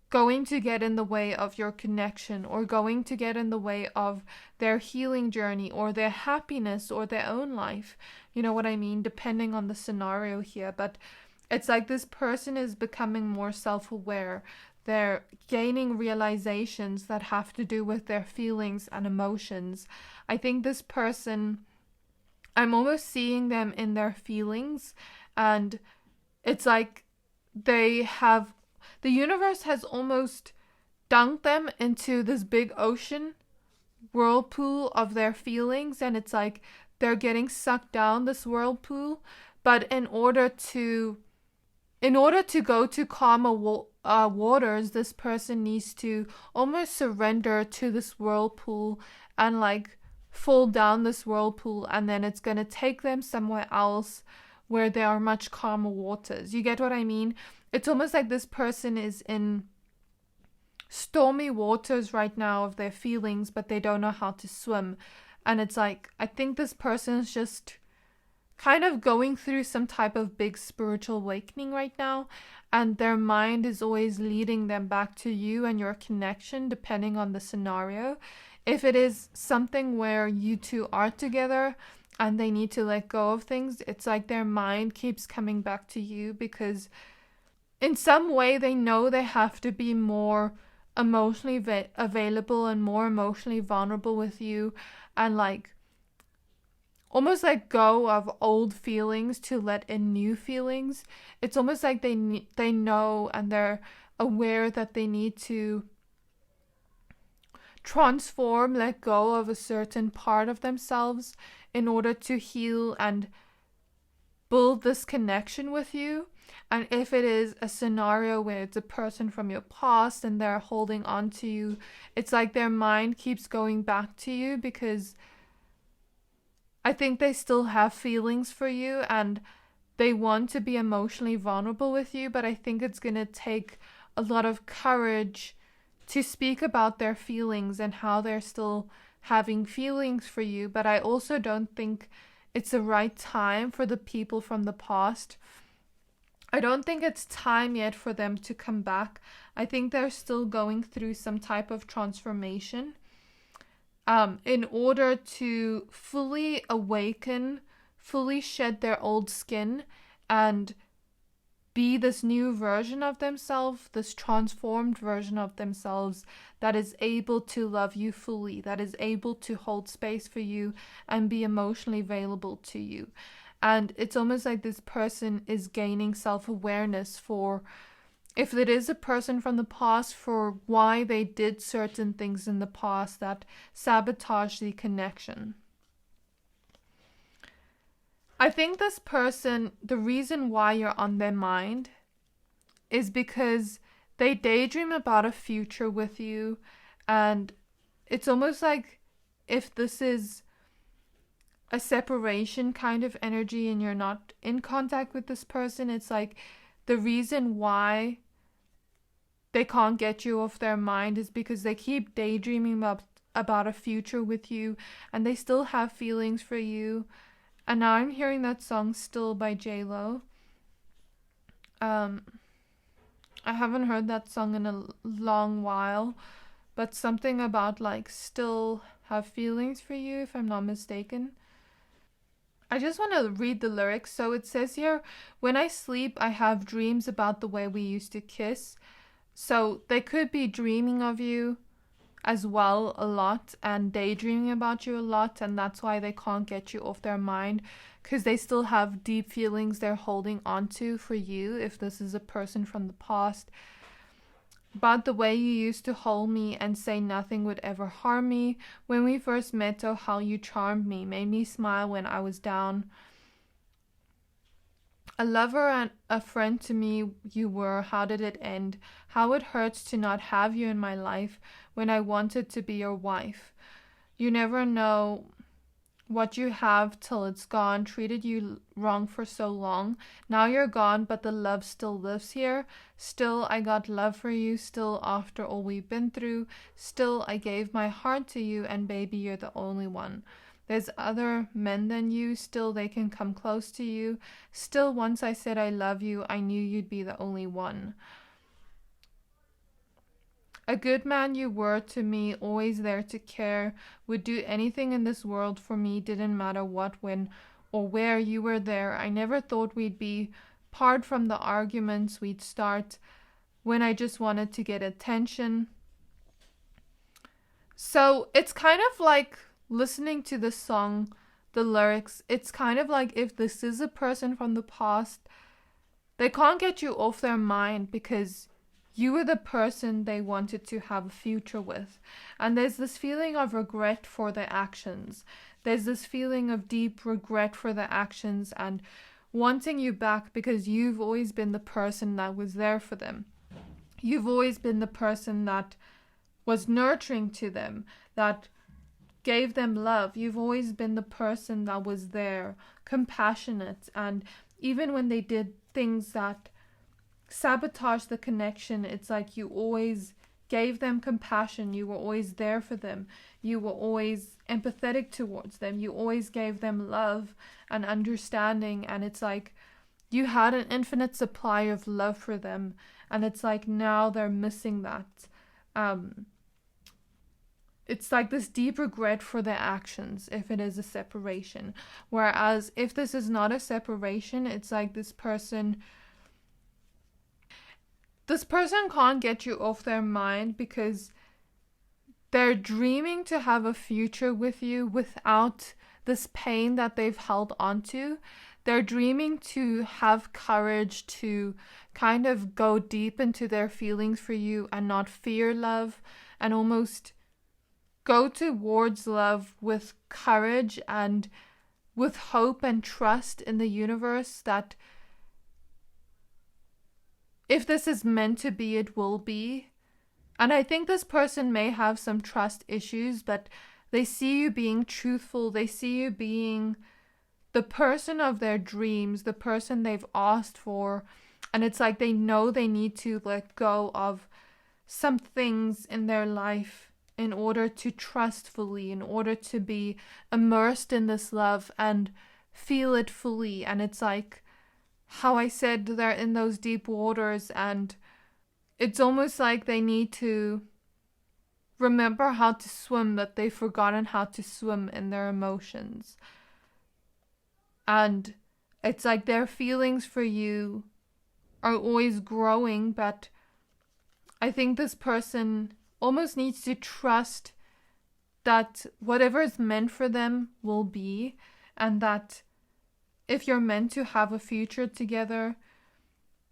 going to get in the way of your connection, or going to get in the way of their healing journey or their happiness or their own life. You know what I mean? Depending on the scenario here. But it's like this person is becoming more self-aware. They're gaining realizations that have to do with their feelings and emotions. I think this person, I'm almost seeing them in their feelings, and it's like the universe has almost dunked them into this big ocean whirlpool of their feelings, and it's like they're getting sucked down this whirlpool. But in order to go to calmer waters, this person needs to almost surrender to this whirlpool and like fall down this whirlpool, and then it's going to take them somewhere else where there are much calmer waters. You get what I mean? It's almost like this person is in stormy waters right now of their feelings, but they don't know how to swim. And it's like, I think this person is just kind of going through some type of big spiritual awakening right now, and their mind is always leading them back to you and your connection, depending on the scenario. If it is something where you two are together and they need to let go of things, it's like their mind keeps coming back to you because in some way they know they have to be more emotionally available and more emotionally vulnerable with you, and like almost like go of old feelings to let in new feelings. It's almost like they know and they're aware that they need to transform, let go of a certain part of themselves in order to heal and build this connection with you. And if it is a scenario where it's a person from your past and they're holding on to you, it's like their mind keeps going back to you because I think they still have feelings for you and they want to be emotionally vulnerable with you, but I think it's going to take a lot of courage to speak about their feelings and how they're still having feelings for you. But I also don't think it's the right time for the people from the past. I don't think it's time yet for them to come back. I think they're still going through some type of transformation. In order to fully awaken, fully shed their old skin and be this new version of themselves, this transformed version of themselves that is able to love you fully, that is able to hold space for you and be emotionally available to you. And it's almost like this person is gaining self-awareness for, if it is a person from the past, for why they did certain things in the past that sabotage the connection. I think this person, the reason why you're on their mind is because they daydream about a future with you, and it's almost like if this is a separation kind of energy and you're not in contact with this person, it's like the reason why they can't get you off their mind is because they keep daydreaming about a future with you and they still have feelings for you. And now I'm hearing that song Still by J-Lo. I haven't heard that song in a long while, but something about like still have feelings for you, if I'm not mistaken. I just want to read the lyrics. So it says here, when I sleep, I have dreams about the way we used to kiss. So they could be dreaming of you as well a lot and daydreaming about you a lot, and that's why they can't get you off their mind, because they still have deep feelings they're holding on to for you, if this is a person from the past. About the way you used to hold me and say nothing would ever harm me. When we first met, oh how you charmed me, made me smile when I was down. A lover and a friend to me you were. How did it end? How it hurts to not have you in my life when I wanted to be your wife. You never know what you have till it's gone. Treated you wrong for so long. Now you're gone, but the love still lives here. Still I got love for you. Still after all we've been through. Still I gave my heart to you, and baby you're the only one. There's other men than you, still they can come close to you. Still once I said I love you, I knew you'd be the only one. A good man you were to me, always there to care. Would do anything in this world for me, didn't matter what, when, or where. You were there. I never thought we'd be part from the arguments we'd start when I just wanted to get attention. So it's kind of like, listening to the song, the lyrics, it's kind of like if this is a person from the past, they can't get you off their mind because you were the person they wanted to have a future with. And there's this feeling of regret for their actions. There's this feeling of deep regret for their actions and wanting you back because you've always been the person that was there for them. You've always been the person that was nurturing to them, that gave them love. You've always been the person that was there, compassionate, and even when they did things that sabotaged the connection, it's like you always gave them compassion. You were always there for them. You were always empathetic towards them. You always gave them love and understanding, and it's like you had an infinite supply of love for them, and it's like now they're missing that. It's like this deep regret for their actions if it is a separation. Whereas if this is not a separation, it's like this person can't get you off their mind because they're dreaming to have a future with you without this pain that they've held onto. They're dreaming to have courage to kind of go deep into their feelings for you and not fear love, and almost go towards love with courage and with hope and trust in the universe that if this is meant to be, it will be. And I think this person may have some trust issues, but they see you being truthful. They see you being the person of their dreams, the person they've asked for. And it's like they know they need to let go of some things in their life in order to trust fully, in order to be immersed in this love and feel it fully. And it's like how I said, they're in those deep waters, and it's almost like they need to remember how to swim, that they've forgotten how to swim in their emotions. And it's like their feelings for you are always growing, but I think this person almost needs to trust that whatever is meant for them will be, and that if you're meant to have a future together,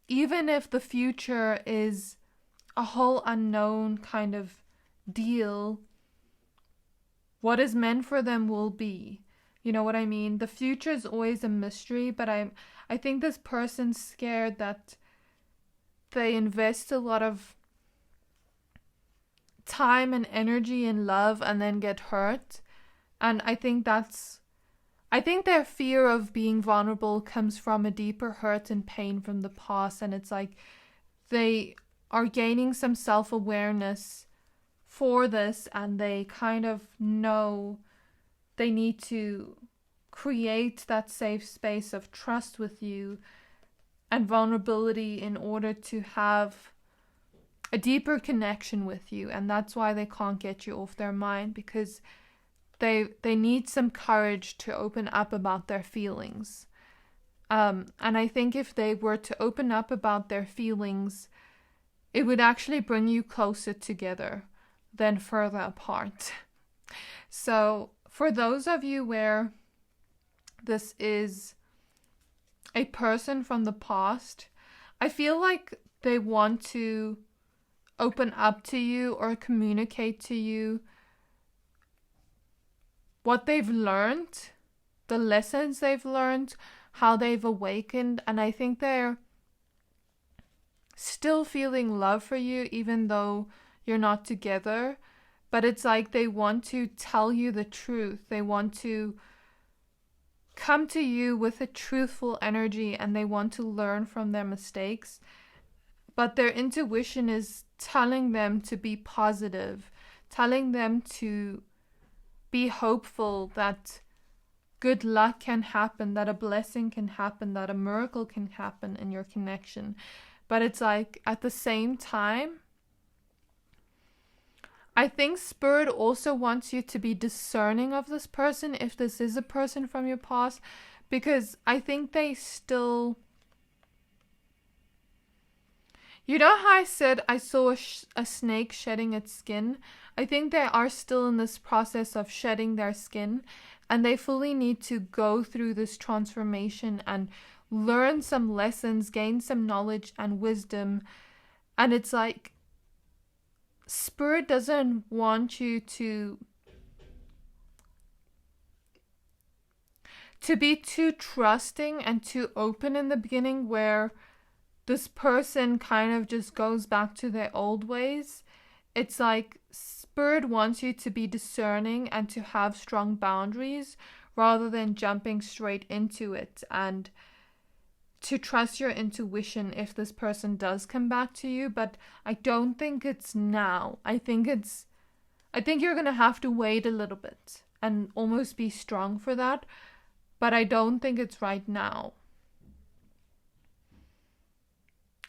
even if the future is a whole unknown kind of deal, what is meant for them will be. You know what I mean? The future is always a mystery, but I think this person's scared that they invest a lot of time and energy and love and then get hurt. And I think their fear of being vulnerable comes from a deeper hurt and pain from the past. And it's like they are gaining some self-awareness for this, and they kind of know they need to create that safe space of trust with you and vulnerability in order to have a deeper connection with you. And that's why they can't get you off their mind, because they need some courage to open up about their feelings. And I think if they were to open up about their feelings, it would actually bring you closer together than further apart. So for those of you where this is a person from the past, I feel like they want to open up to you or communicate to you what they've learned, the lessons they've learned, how they've awakened. And I think they're still feeling love for you even though you're not together. But it's like they want to tell you the truth. They want to come to you with a truthful energy, and they want to learn from their mistakes. But their intuition is telling them to be positive, telling them to be hopeful that good luck can happen, that a blessing can happen, that a miracle can happen in your connection. But it's like at the same time, I think Spirit also wants you to be discerning of this person, if this is a person from your past, because I think they still... You know how I said I saw a snake shedding its skin? I think they are still in this process of shedding their skin, and they fully need to go through this transformation and learn some lessons, gain some knowledge and wisdom. And it's like Spirit doesn't want you to be too trusting and too open in the beginning, where this person kind of just goes back to their old ways. It's like Spirit wants you to be discerning and to have strong boundaries rather than jumping straight into it, and to trust your intuition if this person does come back to you. But I don't think it's now. I think you're going to have to wait a little bit and almost be strong for that. But I don't think it's right now.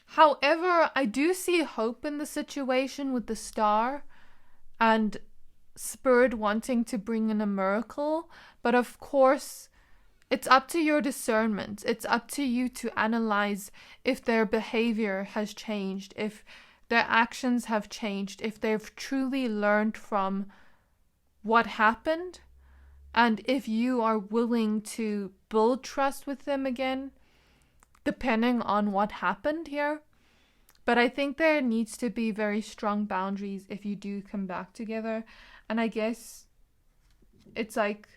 However, I do see hope in the situation with the star and Spirit wanting to bring in a miracle. But of course, it's up to your discernment. It's up to you to analyze if their behavior has changed, if their actions have changed, if they've truly learned from what happened, and if you are willing to build trust with them again, depending on what happened here. But I think there needs to be very strong boundaries if you do come back together. And I guess it's like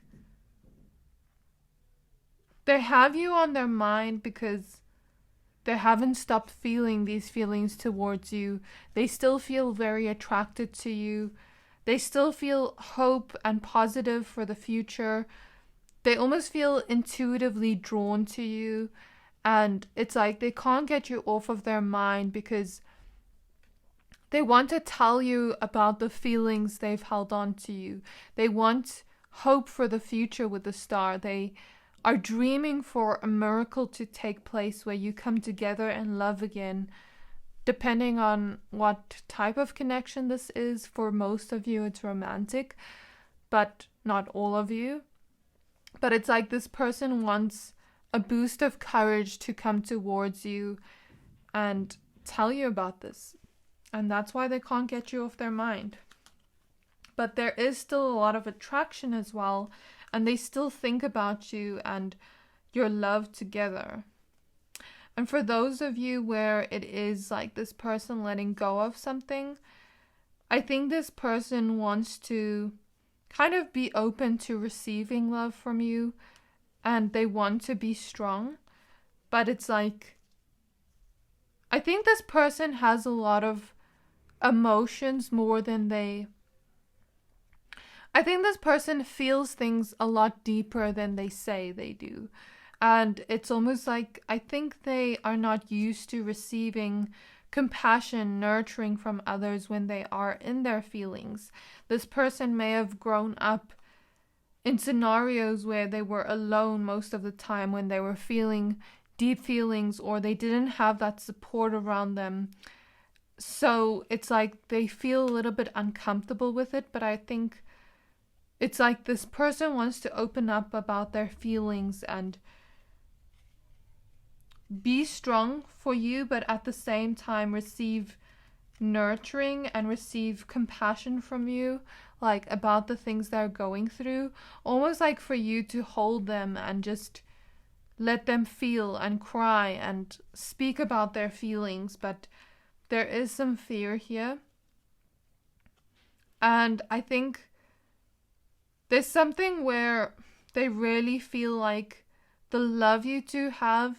they have you on their mind because they haven't stopped feeling these feelings towards you. They still feel very attracted to you. They still feel hope and positive for the future. They almost feel intuitively drawn to you. And it's like they can't get you off of their mind because they want to tell you about the feelings they've held on to you. They want hope for the future with the star. They are dreaming for a miracle to take place where you come together and love again. Depending on what type of connection this is, for most of you it's romantic, but not all of you. But it's like this person wants a boost of courage to come towards you and tell you about this. And that's why they can't get you off their mind. But there is still a lot of attraction as well, and they still think about you and your love together. And for those of you where it is like this person letting go of something, I think this person wants to kind of be open to receiving love from you, and they want to be strong. But it's like, I think this person has a lot of emotions more than I think this person feels things a lot deeper than they say they do. And it's almost like, I think they are not used to receiving compassion, nurturing from others when they are in their feelings. This person may have grown up in scenarios where they were alone most of the time, when they were feeling deep feelings or they didn't have that support around them. So it's like they feel a little bit uncomfortable with it, but I think it's like this person wants to open up about their feelings and be strong for you, but at the same time receive nurturing and receive compassion from you, like about the things they're going through, almost like for you to hold them and just let them feel and cry and speak about their feelings. But there is some fear here, and I think there's something where they really feel like the love you two have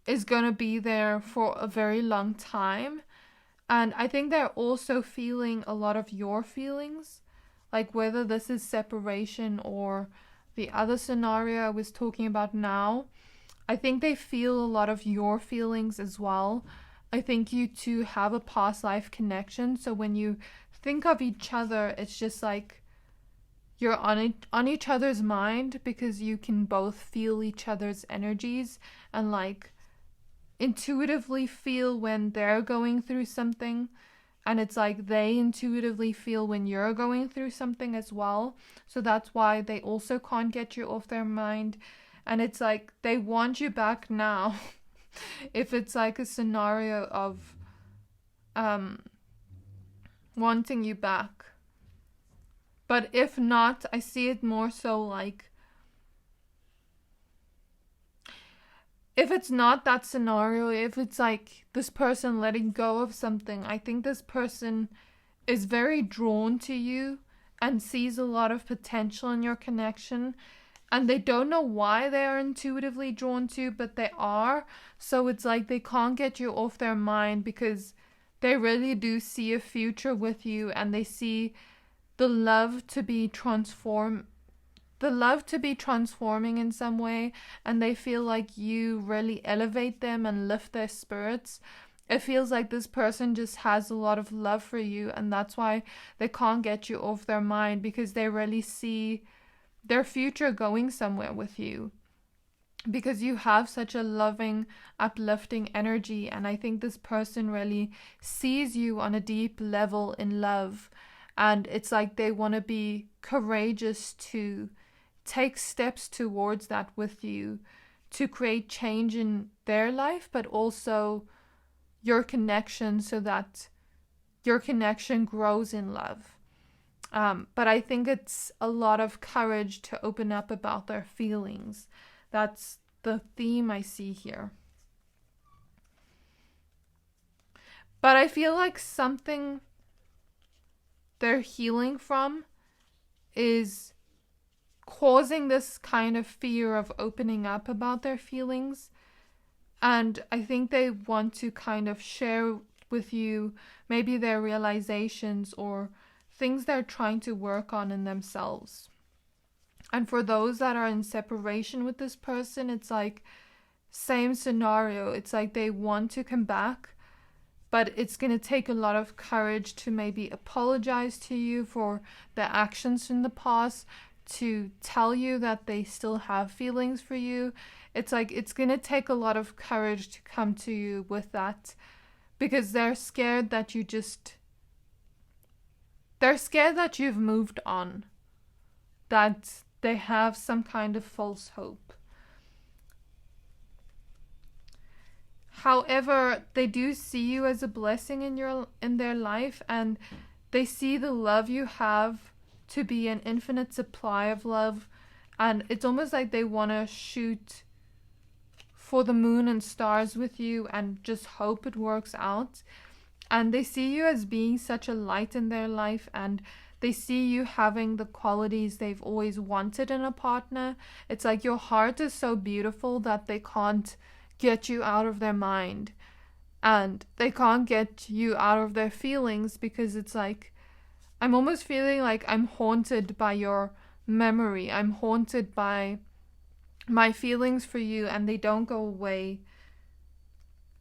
is gonna be there for a very long time. And I think they're also feeling a lot of your feelings, like whether this is separation or the other scenario I was talking about now. I think they feel a lot of your feelings as well. I think you two have a past life connection. So when you think of each other, it's just like you're on each other's mind, because you can both feel each other's energies and like intuitively feel when they're going through something, and it's like they intuitively feel when you're going through something as well. So that's why they also can't get you off their mind, and it's like they want you back now. If it's like a scenario of wanting you back. But if not, I see it more so like, if it's not that scenario, if it's like this person letting go of something, I think this person is very drawn to you and sees a lot of potential in your connection. And they don't know why they are intuitively drawn to you, but they are. So it's like they can't get you off their mind, because they really do see a future with you, and they see the love to be transforming in some way, and they feel like you really elevate them and lift their spirits. It feels like this person just has a lot of love for you, and that's why they can't get you off their mind, because they really see their future going somewhere with you, because you have such a loving, uplifting energy. And I think this person really sees you on a deep level in love, and it's like they want to be courageous to take steps towards that with you, to create change in their life, but also your connection, so that your connection grows in love. But I think it's a lot of courage to open up about their feelings. That's the theme I see here. But I feel like something they're healing from is causing this kind of fear of opening up about their feelings. And I think they want to kind of share with you maybe their realizations or things they're trying to work on in themselves. And for those that are in separation with this person, it's like same scenario. It's like they want to come back, but it's going to take a lot of courage to maybe apologize to you for their actions in the past, to tell you that they still have feelings for you. It's like it's going to take a lot of courage to come to you with that, because they're scared that you've moved on, that they have some kind of false hope. However, they do see you as a blessing in their life, and they see the love you have to be an infinite supply of love, and it's almost like they want to shoot for the moon and stars with you and just hope it works out. And they see you as being such a light in their life, and they see you having the qualities they've always wanted in a partner. It's like your heart is so beautiful that they can't get you out of their mind, and they can't get you out of their feelings, because it's like I'm almost feeling like I'm haunted by your memory. I'm haunted by my feelings for you, and they don't go away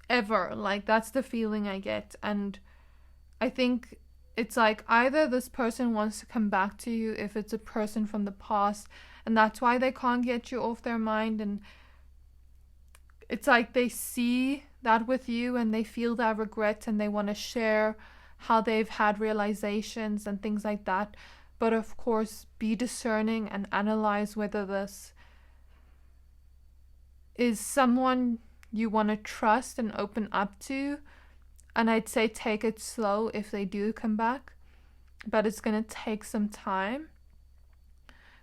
ever. Like that's the feeling I get. And I think it's like either this person wants to come back to you if it's a person from the past, and that's why they can't get you off their mind. And it's like they see that with you and they feel that regret and they want to share how they've had realizations and things like that. But of course, be discerning and analyze whether this is someone you want to trust and open up to. And I'd say take it slow if they do come back, but it's going to take some time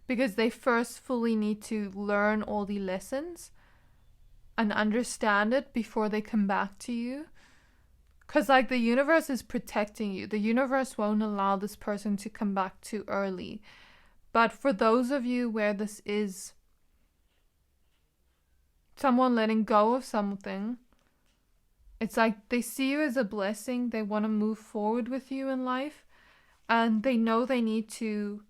because they first fully need to learn all the lessons and understand it before they come back to you. Because like the universe is protecting you. The universe won't allow this person to come back too early. But for those of you where this is someone letting go of something, it's like they see you as a blessing. They want to move forward with you in life. And they know they need to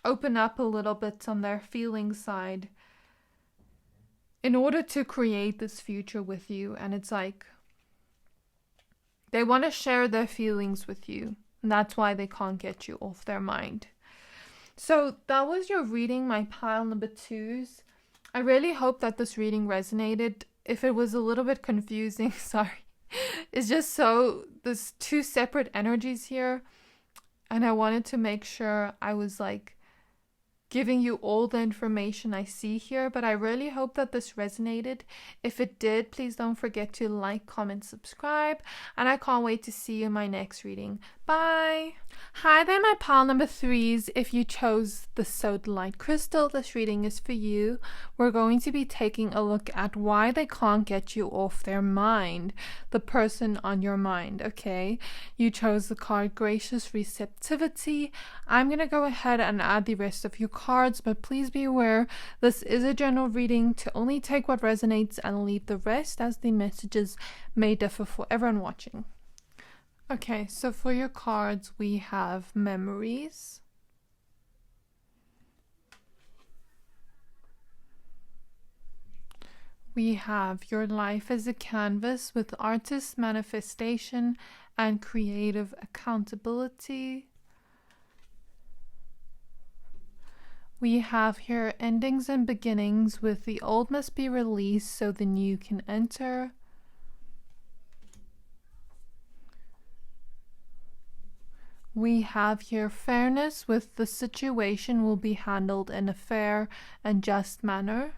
open up a little bit on their feeling side in order to create this future with you. And it's like they want to share their feelings with you. And that's why they can't get you off their mind. So that was your reading, my pile number 2s. I really hope that this reading resonated. If it was a little bit confusing, sorry. It's just there's 2 separate energies here. And I wanted to make sure I was like giving you all the information I see here, but I really hope that this resonated. If it did, please don't forget to like, comment, subscribe, and I can't wait to see you in my next reading. Bye! Hi there, my pile number 3s. If you chose the Sodalite crystal, this reading is for you. We're going to be taking a look at why they can't get you off their mind, the person on your mind, okay? You chose the card Gracious Receptivity. I'm going to go ahead and add the rest of your cards, but please be aware this is a general reading to only take what resonates and leave the rest, as the messages may differ for everyone watching. Okay, so for your cards we have Memories, we have Your Life as a Canvas with Artist Manifestation and Creative Accountability. We have here Endings and Beginnings with The Old Must Be Released so the New Can Enter. We have here Fairness with The Situation Will Be Handled in a Fair and Just Manner.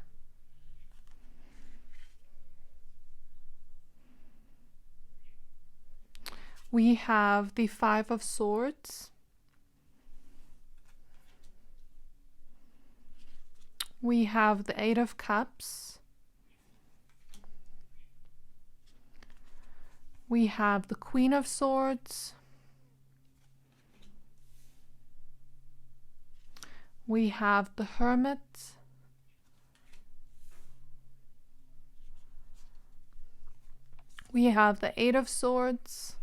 We have the 5 of Swords. We have the 8 of Cups. We have the Queen of Swords. We have the Hermit. We have the 8 of Swords.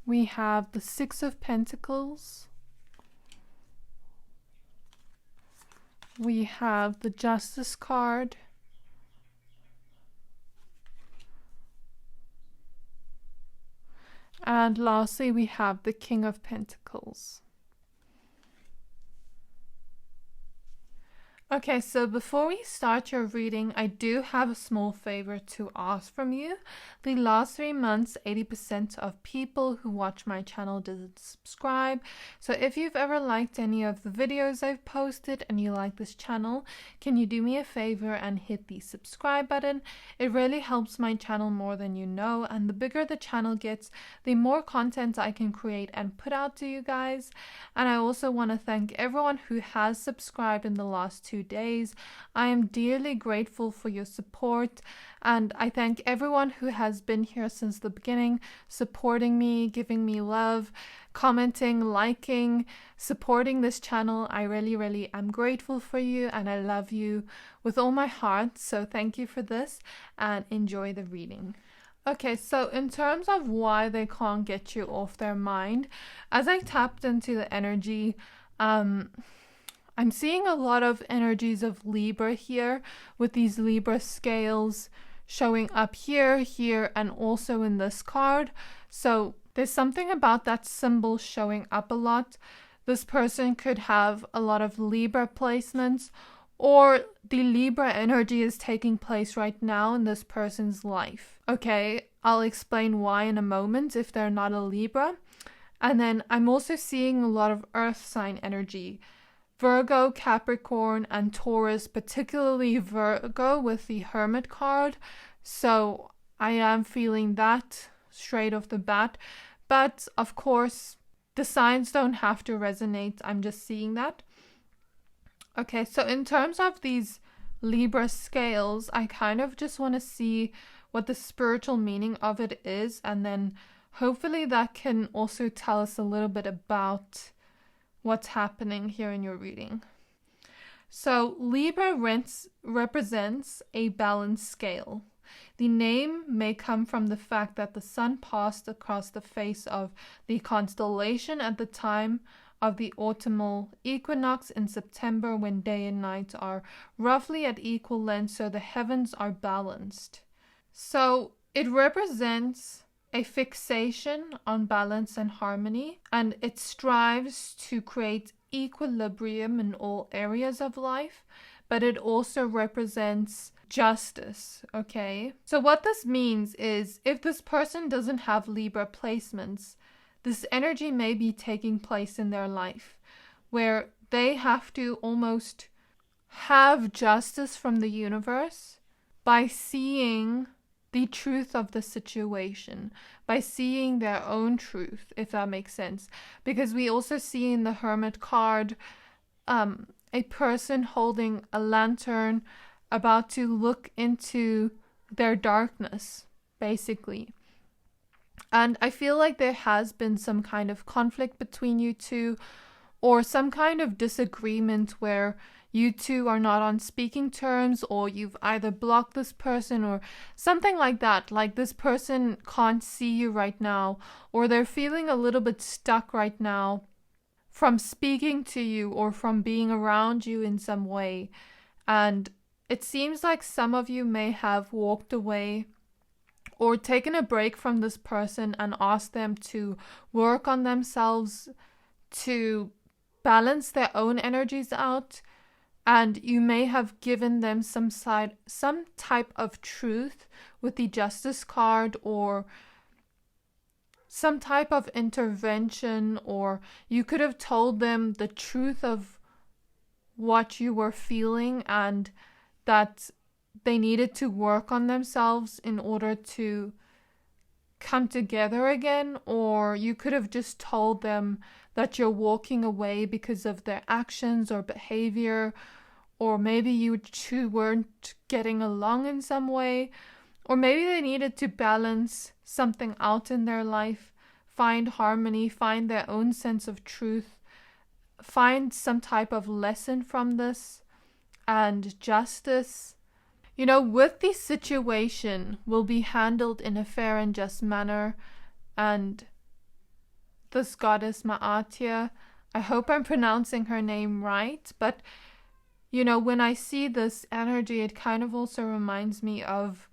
We have the 6 of Pentacles. We have the Justice card. And lastly, we have the King of Pentacles. Okay, so before we start your reading, I do have a small favor to ask from you. The last 3 months, 80% of people who watch my channel didn't subscribe. So if you've ever liked any of the videos I've posted and you like this channel, can you do me a favor and hit the subscribe button? It really helps my channel more than you know, and the bigger the channel gets, the more content I can create and put out to you guys. And I also want to thank everyone who has subscribed in the last 2 days. I am dearly grateful for your support, and I thank everyone who has been here since the beginning, supporting me, giving me love, commenting, liking, supporting this channel. I really am grateful for you, and I love you with all my heart. So thank you for this, and enjoy the reading. Okay, so in terms of why they can't get you off their mind, as I tapped into the energy, I'm seeing a lot of energies of Libra here with these Libra scales showing up here, here, and also in this card. So there's something about that symbol showing up a lot. This person could have a lot of Libra placements, or the Libra energy is taking place right now in this person's life. Okay, I'll explain why in a moment if they're not a Libra. And then I'm also seeing a lot of earth sign energy. Virgo, Capricorn, and Taurus, particularly Virgo with the Hermit card. So I am feeling that straight off the bat. But of course, the signs don't have to resonate. I'm just seeing that. Okay, so in terms of these Libra scales, I kind of just want to see what the spiritual meaning of it is. And then hopefully that can also tell us a little bit about what's happening here in your reading. So Libra represents a balanced scale. The name may come from the fact that the sun passed across the face of the constellation at the time of the autumnal equinox in September, when day and night are roughly at equal length, so the heavens are balanced. So it represents a fixation on balance and harmony, and it strives to create equilibrium in all areas of life, but it also represents justice, okay? So what this means is if this person doesn't have Libra placements, this energy may be taking place in their life where they have to almost have justice from the universe by seeing the truth of the situation, by seeing their own truth, if that makes sense. Because we also see in the Hermit card a person holding a lantern about to look into their darkness, basically. And I feel like there has been some kind of conflict between you two, or some kind of disagreement where you two are not on speaking terms, or you've either blocked this person or something like that. Like this person can't see you right now, or they're feeling a little bit stuck right now from speaking to you or from being around you in some way. And it seems like some of you may have walked away or taken a break from this person and asked them to work on themselves, to balance their own energies out. And you may have given them some type of truth with the Justice card, or some type of intervention, or you could have told them the truth of what you were feeling and that they needed to work on themselves in order to come together again. Or you could have just told them that you're walking away because of their actions or behavior, or maybe you two weren't getting along in some way, or maybe they needed to balance something out in their life, find harmony, find their own sense of truth, find some type of lesson from this, and justice. You know, with the situation will be handled in a fair and just manner. And this goddess Maatia, I hope I'm pronouncing her name right, but you know, when I see this energy, it kind of also reminds me of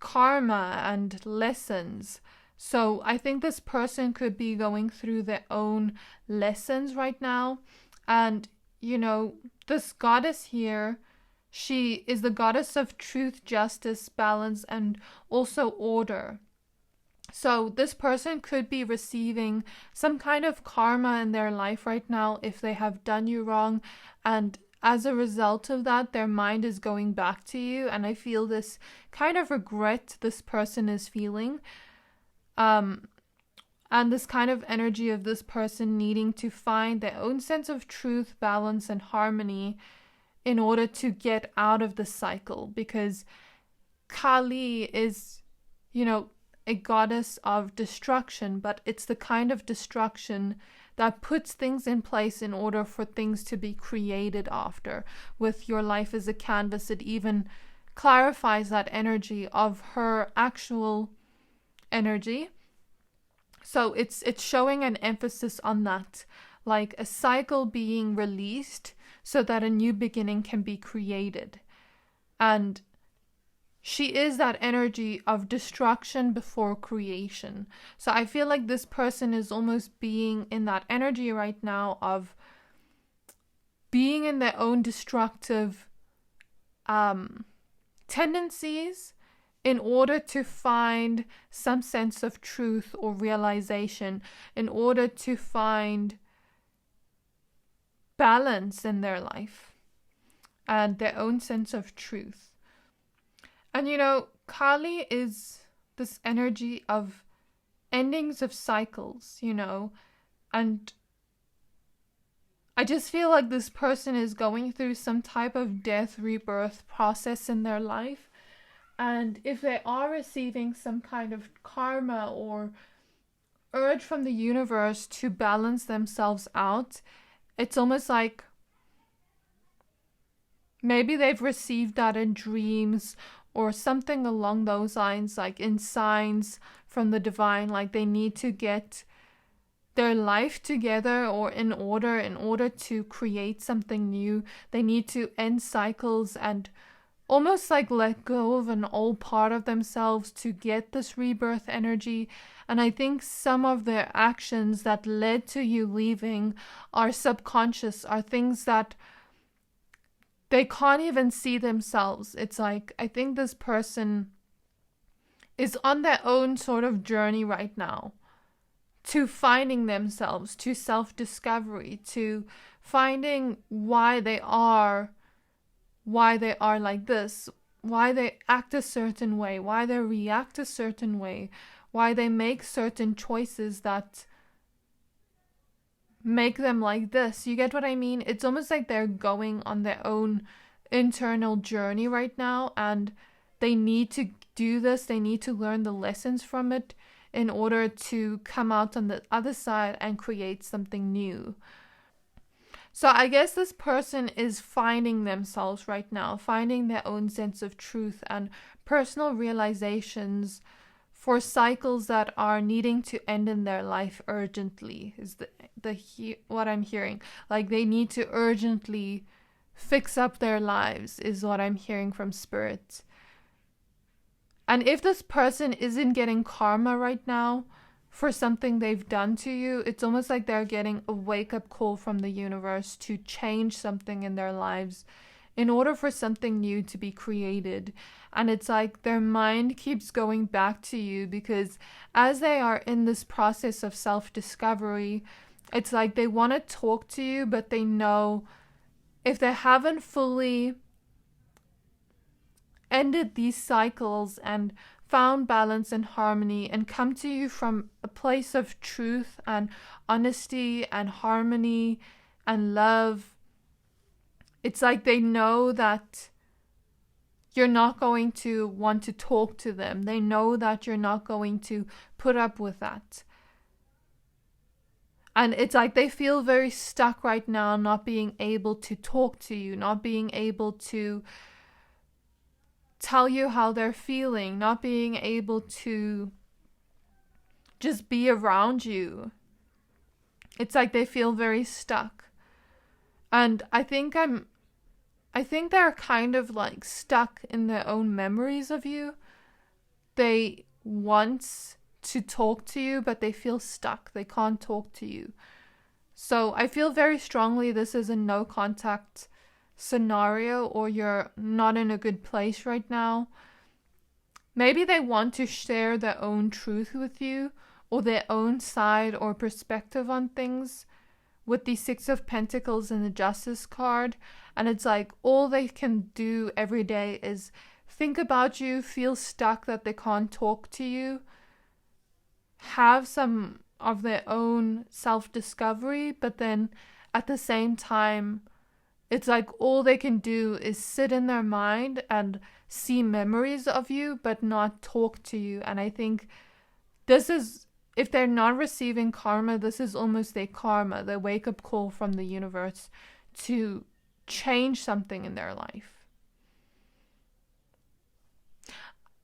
karma and lessons. So I think this person could be going through their own lessons right now. And, you know, this goddess here, she is the goddess of truth, justice, balance, and also order. So this person could be receiving some kind of karma in their life right now if they have done you wrong, and as a result of that, their mind is going back to you. And I feel this kind of regret this person is feeling. And this kind of energy of this person needing to find their own sense of truth, balance, and harmony in order to get out of the cycle. Because Kali is, you know, a goddess of destruction, but it's the kind of destruction that puts things in place in order for things to be created after. With your life as a canvas, it even clarifies that energy of her actual energy. So it's showing an emphasis on that, like a cycle being released so that a new beginning can be created. And she is that energy of destruction before creation. So I feel like this person is almost being in that energy right now of being in their own destructive tendencies in order to find some sense of truth or realization, in order to find balance in their life and their own sense of truth. And you know, Kali is this energy of endings of cycles, you know, and I just feel like this person is going through some type of death rebirth process in their life. And if they are receiving some kind of karma or urge from the universe to balance themselves out, it's almost like maybe they've received that in dreams or something along those lines, like in signs from the divine, like they need to get their life together or in order to create something new. They need to end cycles and almost like let go of an old part of themselves to get this rebirth energy. And I think some of their actions that led to you leaving are subconscious, are things that they can't even see themselves. It's like, I think this person is on their own sort of journey right now to finding themselves, to self-discovery, to finding why they are like this, why they act a certain way, why they react a certain way, why they make certain choices that make them like this. You get what I mean? It's almost like they're going on their own internal journey right now, and they need to do this. They need to learn the lessons from it in order to come out on the other side and create something new. So I guess this person is finding themselves right now, finding their own sense of truth and personal realizations for cycles that are needing to end in their life urgently, is what I'm hearing. Like they need to urgently fix up their lives is what I'm hearing from spirit. And if this person isn't getting karma right now for something they've done to you, it's almost like they're getting a wake-up call from the universe to change something in their lives in order for something new to be created. And it's like their mind keeps going back to you because as they are in this process of self-discovery, it's like they want to talk to you, but they know if they haven't fully ended these cycles and found balance and harmony and come to you from a place of truth and honesty and harmony and love, it's like they know that you're not going to want to talk to them. They know that you're not going to put up with that. And it's like they feel very stuck right now, not being able to talk to you, not being able to tell you how they're feeling, not being able to just be around you. It's like they feel very stuck. And I think they're kind of like stuck in their own memories of you. They want to talk to you, but they feel stuck. They can't talk to you. So I feel very strongly this is a no contact scenario, or you're not in a good place right now. Maybe they want to share their own truth with you, or their own side or perspective on things with the Six of Pentacles and the Justice card. And it's like all they can do every day is think about you, feel stuck that they can't talk to you, have some of their own self-discovery, but then at the same time, it's like all they can do is sit in their mind and see memories of you, but not talk to you. And I think this is, if they're not receiving karma, this is almost their karma, their wake-up call from the universe to change something in their life.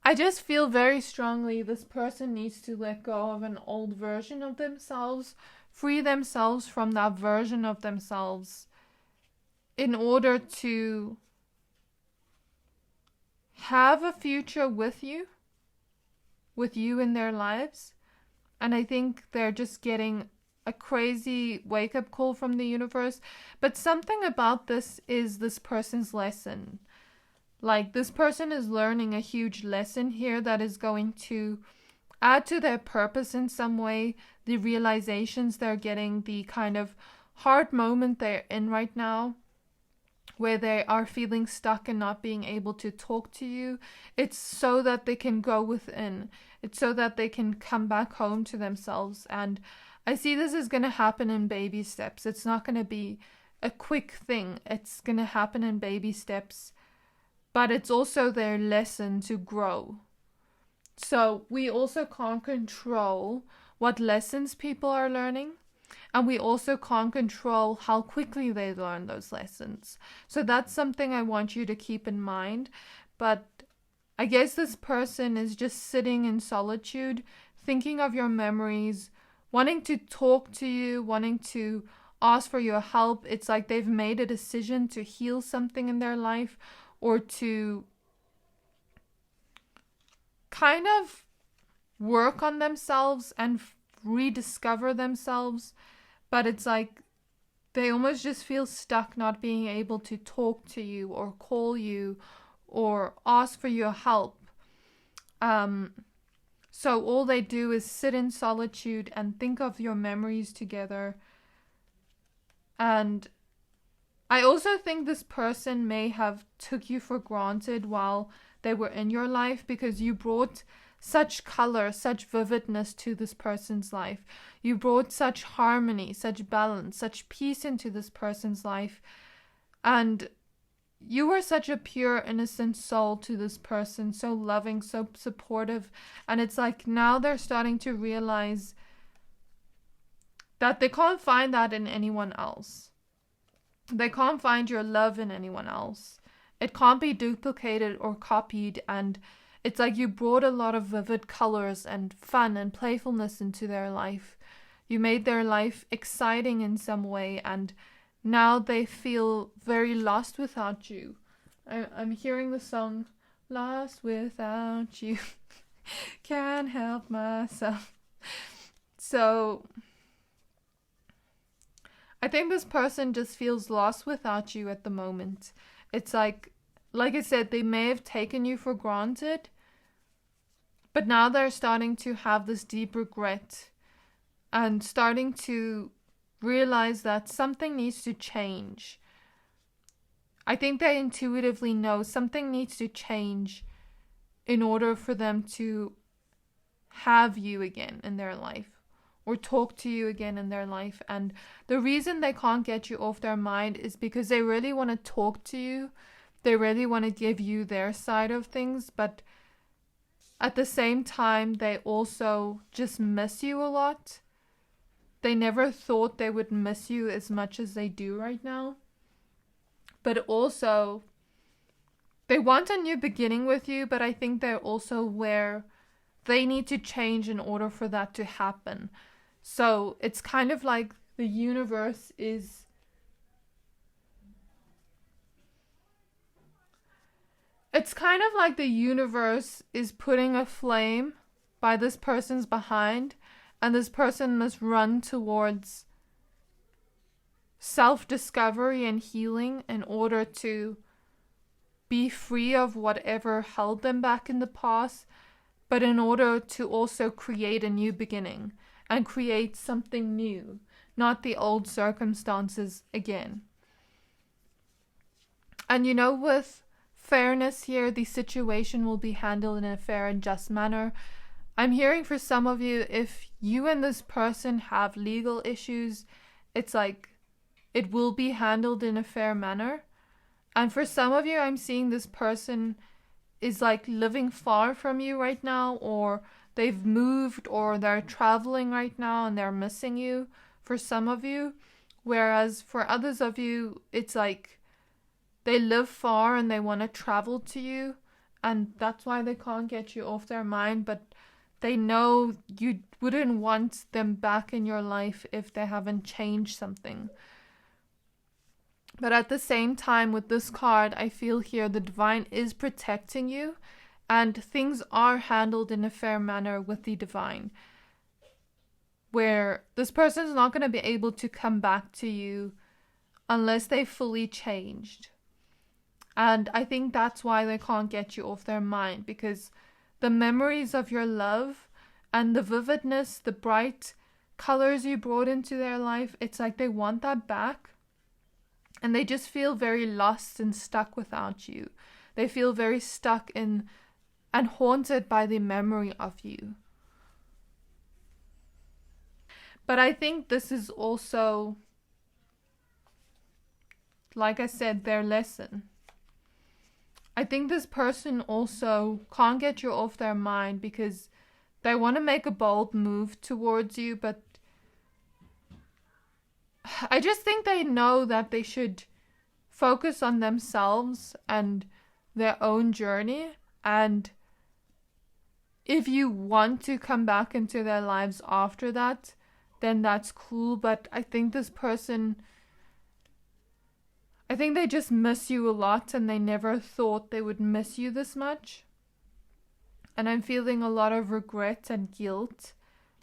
I just feel very strongly this person needs to let go of an old version of themselves, free themselves from that version of themselves in order to have a future with you in their lives. And I think they're just getting a crazy wake-up call from the universe. But something about this is this person's lesson. Like, this person is learning a huge lesson here that is going to add to their purpose in some way. The realizations they're getting, the kind of hard moment they're in right now, where they are feeling stuck and not being able to talk to you. It's so that they can go within. It's so that they can come back home to themselves. And I see this is going to happen in baby steps. It's not going to be a quick thing. It's going to happen in baby steps. But it's also their lesson to grow. So we also can't control what lessons people are learning. And we also can't control how quickly they learn those lessons. So that's something I want you to keep in mind. But I guess this person is just sitting in solitude, thinking of your memories, wanting to talk to you, wanting to ask for your help. It's like they've made a decision to heal something in their life, or to kind of work on themselves and rediscover themselves. But it's like they almost just feel stuck, not being able to talk to you or call you or ask for your help. So all they do is sit in solitude and think of your memories together. And I also think this person may have took you for granted while they were in your life, because you brought such color, such vividness to this person's life. You brought such harmony, such balance, such peace into this person's life. And you were such a pure, innocent soul to this person, so loving, so supportive. And it's like now they're starting to realize that they can't find that in anyone else. They can't find your love in anyone else. It can't be duplicated or copied. And it's like you brought a lot of vivid colors and fun and playfulness into their life. You made their life exciting in some way, and now they feel very lost without you. I'm hearing the song, "Lost Without You." Can't help myself. So I think this person just feels lost without you at the moment. It's like I said, they may have taken you for granted, but now they're starting to have this deep regret and starting to realize that something needs to change. I think they intuitively know something needs to change in order for them to have you again in their life, or talk to you again in their life. And the reason they can't get you off their mind is because they really want to talk to you. They really want to give you their side of things, but at the same time, they also just miss you a lot. They never thought they would miss you as much as they do right now. But also, they want a new beginning with you, but I think they're also where they need to change in order for that to happen. So it's kind of like the universe is... It's kind of like the universe is putting a flame by this person's behind, and this person must run towards self-discovery and healing in order to be free of whatever held them back in the past, but in order to also create a new beginning and create something new, not the old circumstances again. And with fairness here, the situation will be handled in a fair and just manner. I'm hearing for some of you, if you and this person have legal issues, it's like it will be handled in a fair manner. And for some of you, I'm seeing this person is like living far from you right now, or they've moved, or they're traveling right now and they're missing you for some of you. Whereas for others of you, it's like they live far and they want to travel to you, and that's why they can't get you off their mind, but they know you wouldn't want them back in your life if they haven't changed something. But at the same time, with this card, I feel here the divine is protecting you, and things are handled in a fair manner with the divine, where this person is not going to be able to come back to you unless they fully changed. And I think that's why they can't get you off their mind, because the memories of your love and the vividness, the bright colors you brought into their life, it's like they want that back. And they just feel very lost and stuck without you. They feel very stuck in and haunted by the memory of you. But I think this is also, like I said, their lesson. I think this person also can't get you off their mind because they want to make a bold move towards you, but I just think they know that they should focus on themselves and their own journey. And if you want to come back into their lives after that, then that's cool. But I think this person, I think they just miss you a lot, and they never thought they would miss you this much. And I'm feeling a lot of regret and guilt,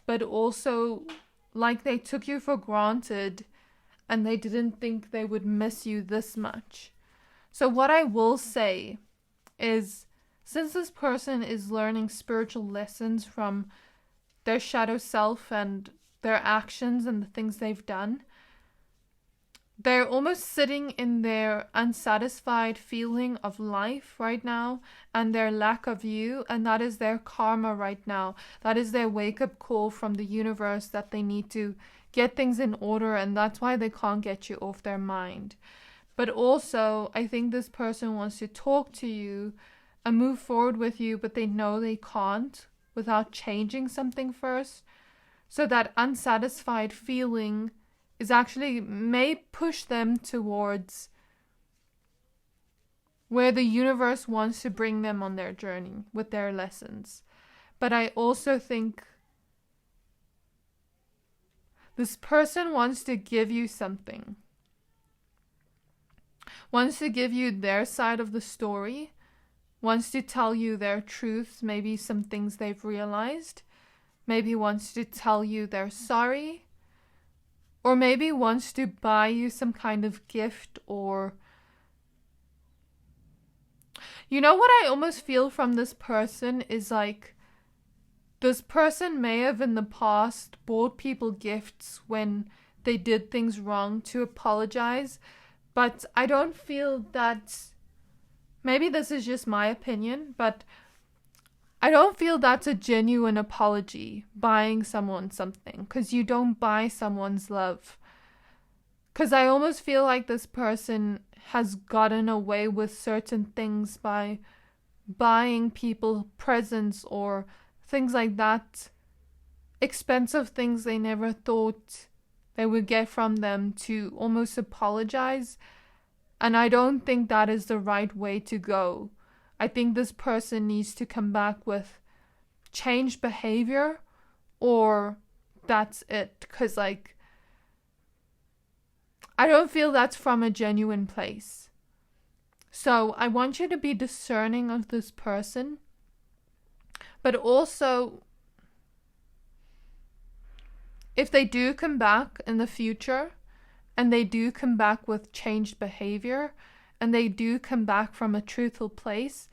but also like they took you for granted and they didn't think they would miss you this much. So what I will say is, since this person is learning spiritual lessons from their shadow self and their actions and the things they've done, they're almost sitting in their unsatisfied feeling of life right now and their lack of you, and that is their karma right now. That is their wake-up call from the universe that they need to get things in order, and that's why they can't get you off their mind. But also, I think this person wants to talk to you and move forward with you, but they know they can't without changing something first. So that unsatisfied feeling is actually may push them towards where the universe wants to bring them on their journey with their lessons. But I also think this person wants to give you something, wants to give you their side of the story, wants to tell you their truths, maybe some things they've realized, maybe wants to tell you they're sorry, or maybe wants to buy you some kind of gift. Or you know what I almost feel from this person is like this person may have in the past bought people gifts when they did things wrong to apologize, but I don't feel that, maybe this is just my opinion, but I don't feel that's a genuine apology, buying someone something, because you don't buy someone's love. Because I almost feel like this person has gotten away with certain things by buying people presents or things like that, expensive things they never thought they would get from them, to almost apologize. And I don't think that is the right way to go. I think this person needs to come back with changed behavior, or that's it. Because like, I don't feel that's from a genuine place. So I want you to be discerning of this person. But also, if they do come back in the future, and they do come back with changed behavior, and they do come back from a truthful place,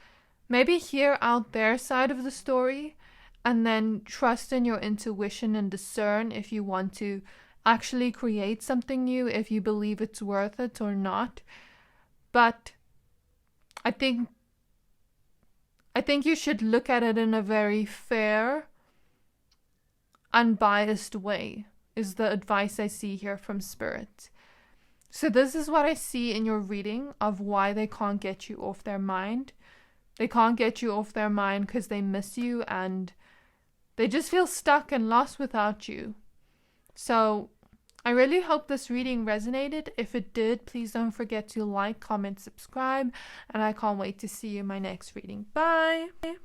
maybe hear out their side of the story, and then trust in your intuition and discern if you want to actually create something new, if you believe it's worth it or not. But I think you should look at it in a very fair, unbiased way, is the advice I see here from Spirit. So this is what I see in your reading of why they can't get you off their mind. They can't get you off their mind because they miss you and they just feel stuck and lost without you. So I really hope this reading resonated. If it did, please don't forget to like, comment, subscribe, and I can't wait to see you in my next reading. Bye!